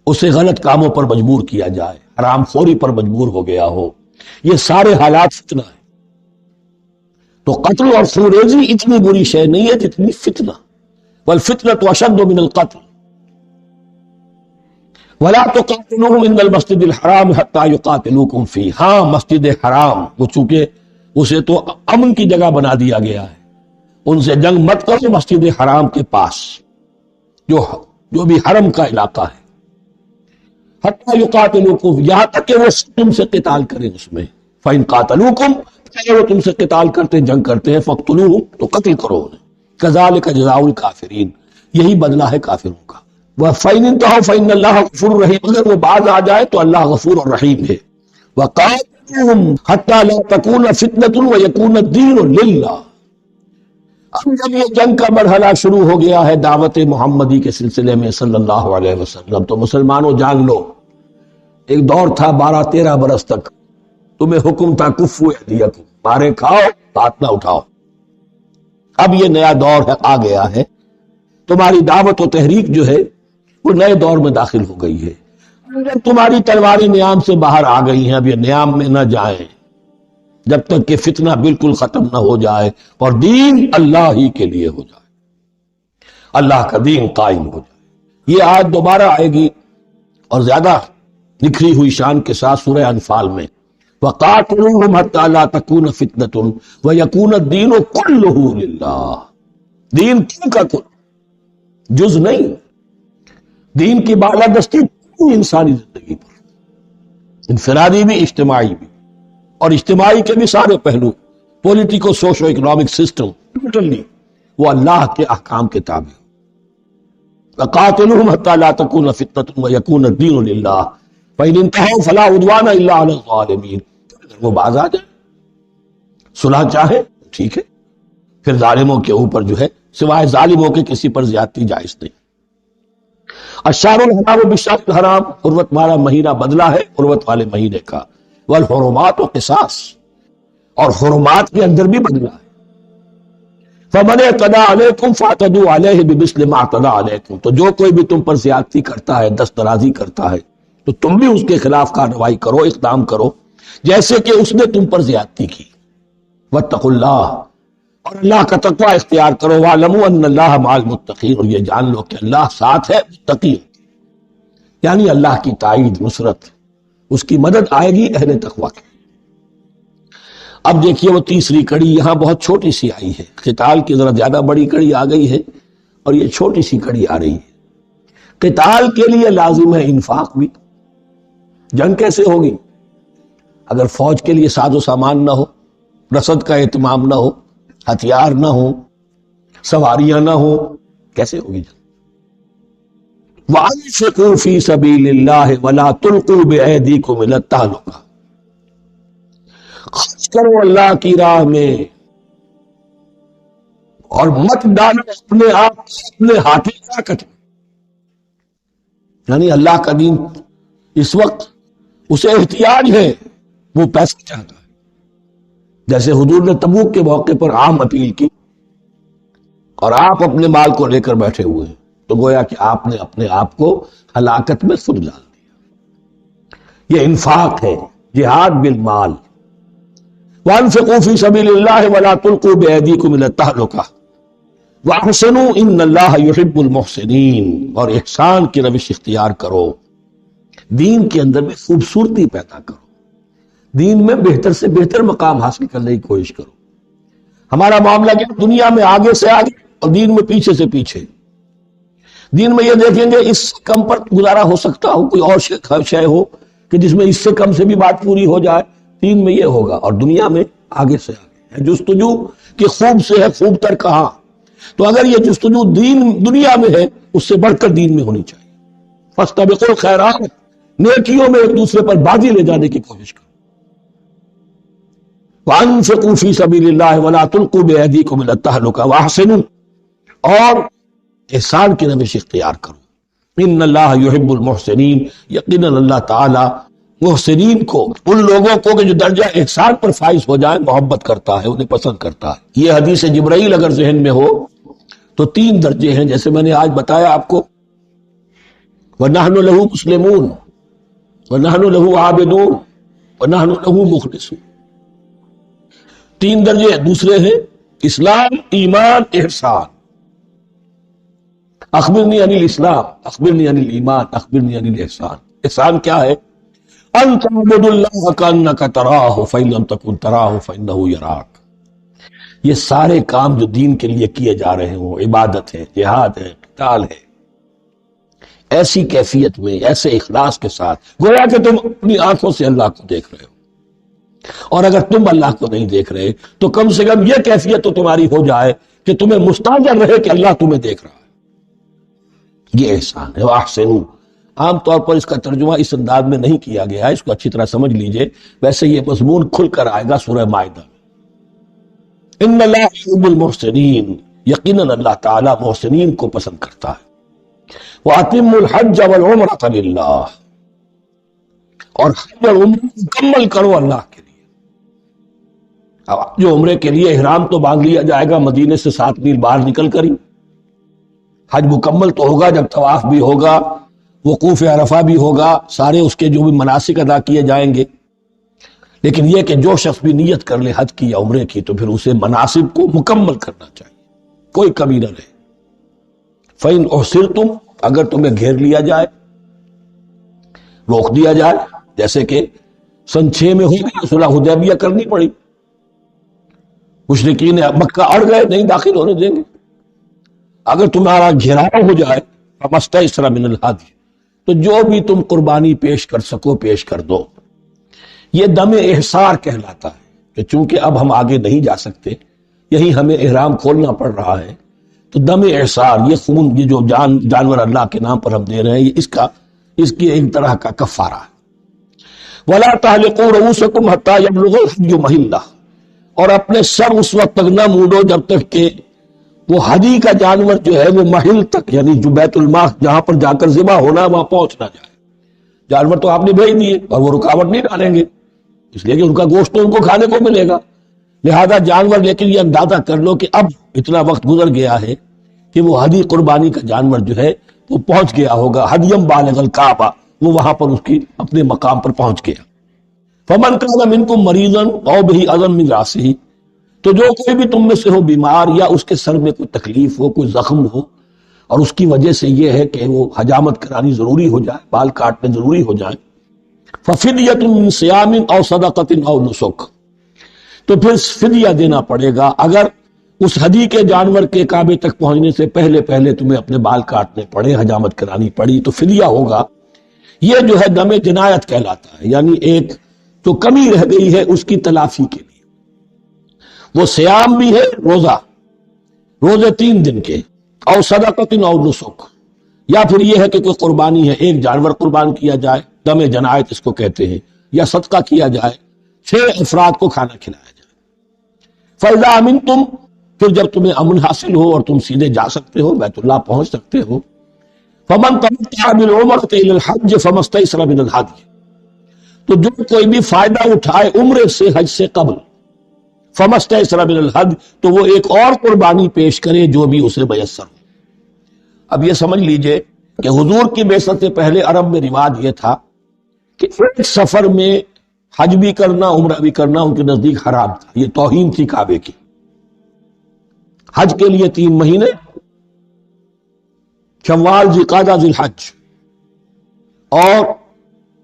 اسے غلط کاموں پر مجبور کیا جائے، حرام خوری پر مجبور ہو گیا ہو، یہ سارے حالات فتنہ ہے۔ تو قتل اور خون ریزی اتنی بری شے نہیں ہے جتنی فتنہ۔ وَالْفِتْنَةُ أَشَدُّ مِنَ الْقَتْلِ وَلَا تُقَاتِلُوهُمْ عِنْدَ الْمَسْجِدِ الْحَرَامِ حَتَّى يُقَاتِلُوكُمْ فِيهِ، ہاں مسجد حرام وہ چونکہ اسے تو امن کی جگہ بنا دیا گیا ہے، ان سے جنگ مت کرو مسجد حرام کے پاس جو بھی حرم کا علاقہ ہے، حتیٰ یقاتلوکم، یہاں تک کہ وہ تم سے قتال کریں اس میں، فَإِن قَاتَلُوكُمْ، اگر وہ تم سے قتال کرتے جنگ کرتے ہیں، فَاقْتُلُوهُمْ، تو قتل کرو انہیں، كَذَلِكَ جَزَاءُ الْكَافِرِينَ، یہی بدلہ ہے کافروں کا۔ وَفَإِنِ انتهوا فَإِنَّ اللَّهَ غَفُورٌ رَحِيمٌ، اگر وہ باز آ جائے تو اللہ غفور اور رحیم ہے۔ وَقَاتِلُوهُمْ حَتَّى لَا تَكُونَ فِتْنَةٌ وَيَكُونَ الدِّينُ لِلَّهِ، اب جب یہ جنگ کا مرحلہ شروع ہو گیا ہے دعوت محمدی کے سلسلے میں صلی اللہ علیہ وسلم، تو مسلمانوں جان لو، ایک دور تھا 12-13 برس تک تمہیں حکم تھا کفو ایدیکم، مارے کھاؤ بات نہ اٹھاؤ۔ اب یہ نیا دور آ گیا ہے، تمہاری دعوت و تحریک جو ہے وہ نئے دور میں داخل ہو گئی ہے۔ اگر تمہاری تلواریں نیام سے باہر آ گئی ہیں، اب یہ نیام میں نہ جائیں جب تک کہ فتنہ بالکل ختم نہ ہو جائے اور دین اللہ ہی کے لیے ہو جائے، اللہ کا دین قائم ہو جائے۔ یہ آیت دوبارہ آئے گی اور زیادہ نکھری ہوئی شان کے ساتھ سورہ انفال میں، وَقَاتِلُوهُمْ حَتَّى لَا تَكُونَ فِتْنَةٌ وَيَكُونَ الدِّينُ كُلُّهُ لِلَّهِ، دین کل کا کل، جز نہیں، دین کی بالادستی پوری انسانی زندگی پر، انفرادی بھی اجتماعی بھی، اور اجتماعی کے بھی سارے پہلو، politico socio economic system, totally وہ اللہ کے احکام کے تابع۔ وَقَاتِلُوهُمْ حَتَّى لَا تَكُونَ فِتْنَةٌ وَيَكُونَ الدِّينُ لِلَّهِ فَإِنِ انتهوا فَلَا عُدْوَانَ إِلَّا عَلَى الظَّالِمِينَ، اگر وہ باز آ جائے، صلح چاہے ٹھیک ہے، پھر ظالموں کے اوپر جو ہے سوائے ظالموں کے کسی پر زیادتی جائز نہیں۔ الشہر الحرام بالشہر الحرام، حرمت والا مہینہ بدلہ ہے حرمت والے مہینے کا، والحرمات قصاص، اور حرمات کے اندر بھی بدلہ ہے۔ فَمَنِ اعْتَدَىٰ عَلَيْكُمْ فَاعْتَدُوا عَلَيْهِ بِمِثْلِ مَا اعْتَدَىٰ عَلَيْكُمْ، تو جو کوئی بھی تم پر زیادتی کرتا ہے، دست درازی کرتا ہے، تو تم بھی اس کے خلاف کارروائی کرو، اقدام کرو جیسے کہ اس نے تم پر زیادتی کی۔ واتقوا اللہ، اور اللہ کا تقوی اختیار کرو۔ وَاعْلَمُوا أَنَّ اللَّهَ مَعَ الْمُتَّقِينَ، اور یہ جان لو کہ اللہ ساتھ ہے متقی، یعنی اللہ کی تائید، نصرت، اس کی مدد آئے گی اہل تقوی کی۔ اب دیکھیے وہ تیسری کڑی یہاں بہت چھوٹی سی آئی ہے، قتال کی ذرا زیادہ بڑی کڑی آ گئی ہے اور یہ چھوٹی سی کڑی آ رہی ہے۔ قتال کے لیے لازم ہے انفاق بھی۔ جنگ کیسے ہوگی اگر فوج کے لیے ساز و سامان نہ ہو، رسد کا اہتمام نہ ہو، ہتھیار نہ ہو، سواریاں نہ ہو، کیسے ہوگی جنگ؟ وَأَنفِقُوا فِي سَبِيلِ اللَّهِ وَلَا تُلْقُوا بِأَيْدِيكُمْ إِلَى التَّهْلُكَةِ، خرچ کرو اللہ کی راہ میں اور مت ڈالو اپنے آپ اپنے ہاتھی طاقت میں۔ یعنی اللہ کا دین اس وقت اسے احتیاج ہے، وہ پیسہ چاہتا ہے۔ جیسے حضور نے تبوک کے موقع پر عام اپیل کی اور آپ اپنے مال کو لے کر بیٹھے ہوئے ہیں، تو گویا کہ آپ نے اپنے آپ کو ہلاکت میں خود ڈال دیا۔ یہ انفاق ہے، جہاد بالمال۔ وَأَنفِقُوا فِي سَبِيلِ اللَّهِ وَلَا تُلْقُوا بِأَيْدِيكُمْ إِلَى التَّهْلُكَةِ وَأَحْسِنُوا إِنَّ اللَّهَ يُحِبُّ الْمُحْسِنِينَ، اور احسان کی روش اختیار کرو، دین کے اندر میں خوبصورتی پیدا کرو، دین میں بہتر سے بہتر مقام حاصل کرنے کی کوشش کرو۔ ہمارا معاملہ کیا، دنیا میں آگے سے آگے اور دین میں پیچھے سے پیچھے۔ دین میں یہ دیکھیں گے اس سے کم پر گزارا ہو سکتا ہو، کوئی اور شے ہو کہ جس میں اس سے کم سے بھی بات پوری ہو جائے، دین میں یہ ہوگا، اور دنیا میں آگے سے آگے ہے جستجو کہ خوب سے ہے خوب تر کہاں۔ تو اگر یہ جستجو دنیا میں ہے، اس سے بڑھ کر دین میں ہونی چاہیے۔ فاستبقوا الخیرات، نیکیوں میں ایک دوسرے پر بازی لے جانے کی کوشش کرو۔ وَأَنفِقُوا فِي سَبِيلِ اللَّهِ وَلَا تُلْقُوا بِأَيْدِيكُمْ إِلَى التَّهْلُكَةِ وَأَحْسِنُوا، اور احسان کی روش اختیار کرو۔ ان اللہ یحب المحسنین، یقیناً اللہ تعالی محسنین کو، ان لوگوں کو کہ جو درجہ احسان پر فائز ہو جائے، محبت کرتا ہے، انہیں پسند کرتا ہے۔ یہ حدیث جبرائیل اگر ذہن میں ہو تو 3 درجے ہیں، جیسے میں نے آج بتایا آپ کو، وَنَحْنُ لَهُ مُسْلِمُونَ وَنَحْنُ لَهُ عَابِدُونَ وَنَحْنُ لَهُ مُخْلِصُونَ۔ 3 درجے دوسرے ہیں، اسلام، ایمان، احسان۔ اخبرنی عن الاسلام، اخبرنی عن الایمان، اخبرنی عن الاحسان۔ احسان کیا ہے؟ ان تعبد اللہ کانک تراہ فإن لم تکن تراہ فإنہ یراک۔ یہ سارے کام جو دین کے لیے کیے جا رہے ہوں، عبادت ہے، جہاد ہے، قتال ہے، ایسی کیفیت میں، ایسے اخلاص کے ساتھ، گویا کہ تم اپنی آنکھوں سے اللہ کو دیکھ رہے ہو، اور اگر تم اللہ کو نہیں دیکھ رہے تو کم سے کم یہ کیفیت تو تمہاری ہو جائے کہ تمہیں مستحضر رہے کہ اللہ تمہیں دیکھ رہا ہے۔ یہ احسان ہے۔ وَأَحْسِنُوا، عام طور پر اس کا ترجمہ اس انداز میں نہیں کیا گیا ہے، اس کو اچھی طرح سمجھ لیجئے، ویسے یہ مضمون کھل کر آئے گا سورہ مائدہ میں۔ ان اللہ یحب المحسنین، یقیناً اللہ تعالیٰ محسنین کو پسند کرتا ہے۔ وَأَتِمُّوا الْحَجَّ وَالْعُمْرَةَ لِلَّهِ، اور حج اور عمرہ مکمل کرو اللہ کے لیے۔ اب جو عمرے کے لیے احرام تو باندھ لیا جائے گا مدینے سے 7 میل باہر نکل کر ہی، حج مکمل تو ہوگا جب طواف بھی ہوگا، وقوف عرفہ بھی ہوگا، سارے اس کے جو بھی مناسک ادا کیے جائیں گے۔ لیکن یہ کہ جو شخص بھی نیت کر لے حج کی یا عمرے کی تو پھر اسے مناسب کو مکمل کرنا چاہیے، کوئی کمی نہ رہے۔ فَإِنْ أُحْصِرْتُمْ، اگر تمہیں گھیر لیا جائے، روک دیا جائے، جیسے کہ سن 6 میں ہو گئی، صلح حدیبیہ کرنی پڑی، مشرکین مکہ اڑ گئے، نہیں داخل ہونے دیں گے۔ اگر تمہارا گھیراؤ ہو جائے فَمَسْتَيْسَرَ مِنَ الْهَدْيِ، تو جو بھی تم قربانی پیش کر سکو پیش کر دو۔ یہ دم احصار کہلاتا ہے کہ چونکہ اب ہم آگے نہیں جا سکتے، یہی ہمیں احرام کھولنا پڑ رہا ہے، تو دم احصار، یہ خون، یہ جو جانور اللہ کے نام پر ہم دے رہے ہیں، یہ اس کی ایک طرح کا کفارہ ہے۔ وَلَا تَحْلِقُوا رُؤُوسَكُمْ حَتَّى يَبْلُغَ الْحَدْيُ مَحِلَّهُ، اور اپنے سر اس وقت تک نہ مونڈو جب تک کہ وہ ہدی کا جانور جو ہے وہ محل تک، یعنی جو بیت الماء جہاں پر جا کر ذبح ہونا ہے وہاں پہنچ نہ جائے۔ جانور تو آپ نے بھیج دیے اور وہ رکاوٹ نہیں ڈالیں گے، اس لیے کہ ان کا گوشت تو ان کو کھانے کو ملے گا، لہذا جانور، لیکن یہ اندازہ کر لو کہ اب اتنا وقت گزر گیا ہے کہ وہ ہدی قربانی کا جانور جو ہے وہ پہنچ گیا ہوگا۔ ہدیم بالغ الکعبہ، وہ وہاں پر اس کی اپنے مقام پر پہنچ گیا۔ فمن کان منکم مریضا او بہ اذی من راسہ، تو جو کوئی بھی تم میں سے ہو بیمار یا اس کے سر میں کوئی تکلیف ہو، کوئی زخم ہو، اور اس کی وجہ سے یہ ہے کہ وہ حجامت کرانی ضروری ہو جائے، بال کاٹنے ضروری ہو جائے، ففدیۃ من صیام او صدقۃ او نسک، تو پھر فدیہ دینا پڑے گا۔ اگر اس ہدی کے جانور کے کعبے تک پہنچنے سے پہلے پہلے تمہیں اپنے بال کاٹنے پڑے، حجامت کرانی پڑی، تو فدیہ ہوگا۔ یہ جو ہے دم جنایت کہلاتا ہے، یعنی ایک جو کمی رہ گئی ہے اس کی تلافی کے لیے۔ وہ صیام بھی ہے، روزے 3 دن کے، اور صدقۃ او نسک، یا پھر یہ ہے کہ کوئی قربانی ہے، ایک جانور قربان کیا جائے، دم جنایت اس کو کہتے ہیں، یا صدقہ کیا جائے، 6 افراد کو کھانا کھلایا جائے۔ فَإِذَا أَمِنْتُمْ، پھر جب تمہیں امن حاصل ہو اور تم سیدھے جا سکتے ہو، بیت اللہ پہنچ سکتے ہو، فَمَنْ تَمَتَّعَ بِالْعُمْرَةِ إِلَى الْحَجِّ فَمَا اسْتَيْسَرَ مِنَ الْهَدْيِ، تو جو کوئی بھی فائدہ اٹھائے عمرے سے حج سے قبل، فَمَا اسْتَيْسَرَ مِنَ الْهَدْيِ، تو وہ ایک اور قربانی پیش کرے جو بھی اسے میسر ہو۔ اب یہ سمجھ لیجئے کہ حضور کی بعثت سے پہلے عرب میں رواج یہ تھا کہ ایک سفر میں حج بھی کرنا، عمرہ بھی کرنا ان کے نزدیک حرام تھا، یہ توہین تھی کعبے کی۔ حج کے لیے 3 مہینے، شوال، ذوالقعدہ، ذوالحج، اور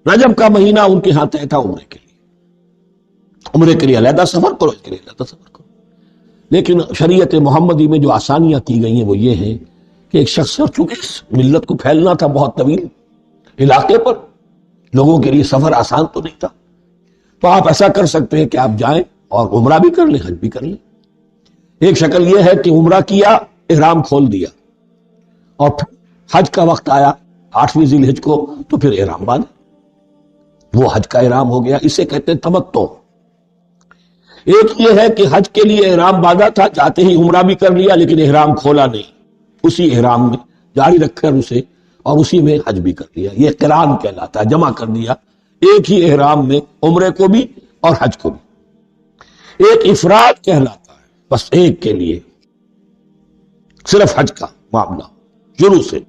رجب کا مہینہ ان کے ہاں طے تھا عمرے کے لیے۔ عمرے کے لیے علیحدہ سفر کرو، اس کے لیے علیحدہ سفر کرو۔ لیکن شریعت محمدی میں جو آسانیاں کی گئی ہیں وہ یہ ہیں کہ ایک شخص، چونکہ اس ملت کو پھیلنا تھا بہت طویل علاقے پر، لوگوں کے لیے سفر آسان تو نہیں تھا، تو آپ ایسا کر سکتے ہیں کہ آپ جائیں اور عمرہ بھی کر لیں، حج بھی کر لیں۔ ایک شکل یہ ہے کہ عمرہ کیا، احرام کھول دیا، اور پھر حج کا وقت آیا 8ویں ذی الحج کو، تو پھر احرام باندھے، وہ حج کا احرام ہو گیا۔ اسے کہتے ہیں تمتع۔ ایک یہ ہے کہ حج کے لیے احرام باندھا تھا، جاتے ہی عمرہ بھی کر لیا لیکن احرام کھولا نہیں، اسی احرام میں جاری رکھ کر اسے، اور اسی میں حج بھی کر لیا۔ یہ قران کہلاتا ہے، جمع کر دیا ایک ہی احرام میں عمرے کو بھی اور حج کو بھی۔ ایک افراد کہلاتا ہے، بس ایک کے لیے صرف حج کا معاملہ شروع سے۔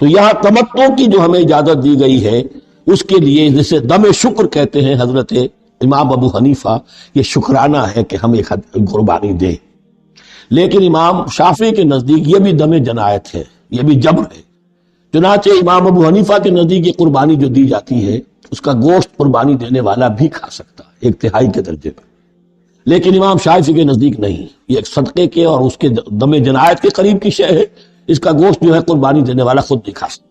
تو یہاں تمتع کی جو ہمیں اجازت دی گئی ہے، اس کے لیے جسے دم شکر کہتے ہیں حضرت امام ابو حنیفہ، یہ شکرانہ ہے کہ ہم ایک قربانی دیں۔ لیکن امام شافعی کے نزدیک یہ بھی دم جنایت ہے، یہ بھی جبر ہے۔ چنانچہ امام ابو حنیفہ کے نزدیک یہ قربانی جو دی جاتی ہے، اس کا گوشت قربانی دینے والا بھی کھا سکتا ہے 1/3 کے درجے پر، لیکن امام شافعی کے نزدیک نہیں، یہ ایک صدقے کے اور اس کے دم جنایت کے قریب کی شے ہے، اس کا گوشت جو ہے قربانی دینے والا خود نہیں کھا سکتا۔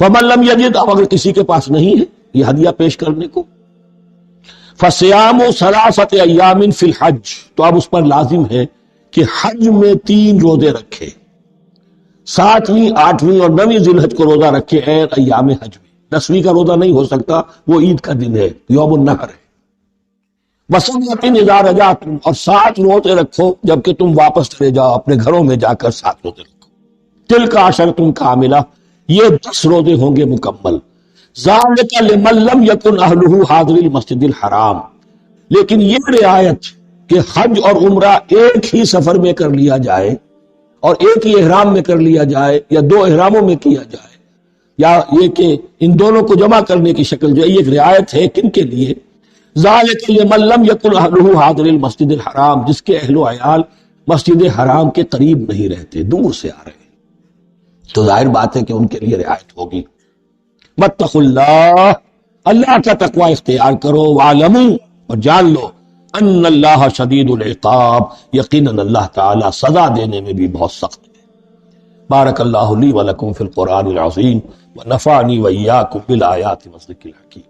فَمَن لَّمْ يَجِدْ، اب اگر کسی کے پاس نہیں ہے یہ ہدیہ پیش کرنے کو، فَصِيَامُ ثَلَاثَةِ أَيَّامٍ فِي الْحَجِّ، تو اب اس پر لازم ہے کہ حج میں 3 روزے رکھے، 7ویں، 8ویں اور 9ویں ذی الحج کو روزہ رکھے ہیں ایام حج میں۔ 10ویں کا روزہ نہیں ہو سکتا، وہ عید کا دن ہے، یوم النحر ہے۔ وَسَبْعَةٍ إِذَا رَجَعْتُمْ، اور 7 روزے رکھو جبکہ تم واپس چلے جاؤ، اپنے گھروں میں جا کر 7 روزے رکھو۔ تِلْکَ عَشَرَةٌ کاملہ، یہ 10 روزے ہوں گے مکمل۔ ذَلِكَ لِمَن لَّمْ يَكُنْ أَهْلُهُ حَاضِرِ الْمَسْجِدِ الْحَرَامِ، لیکن یہ رعایت کہ حج اور عمرہ ایک ہی سفر میں کر لیا جائے، اور ایک ہی احرام میں کر لیا جائے، یا 2 احراموں میں کیا جائے، یا یہ کہ ان دونوں کو جمع کرنے کی شکل جو ہے، یہ ایک رعایت ہے کن کے لیے؟ ذَلِكَ لِمَن لَّمْ يَكُنْ أَهْلُهُ حَاضِرِ الْمَسْجِدِ الْحَرَامِ، جس کے اہل و عیال مسجد حرام کے قریب نہیں رہتے، دور سے آ رہے ہیں، تو ظاہر بات ہے کہ ان کے لیے رعایت ہوگی۔ وَاتَّقُوا اللَّهَ، اللہ کا تقوی اختیار کرو، وَاعْلَمُوا، اور جان لو، ان اللہ شدید العقاب، یقیناً اللہ تعالی سزا دینے میں بھی بہت سخت ہے۔ بارک اللہ لی ولکم فی القرآن العظیم ونفعنی وإیاکم بالآیات والذکر الحکیم۔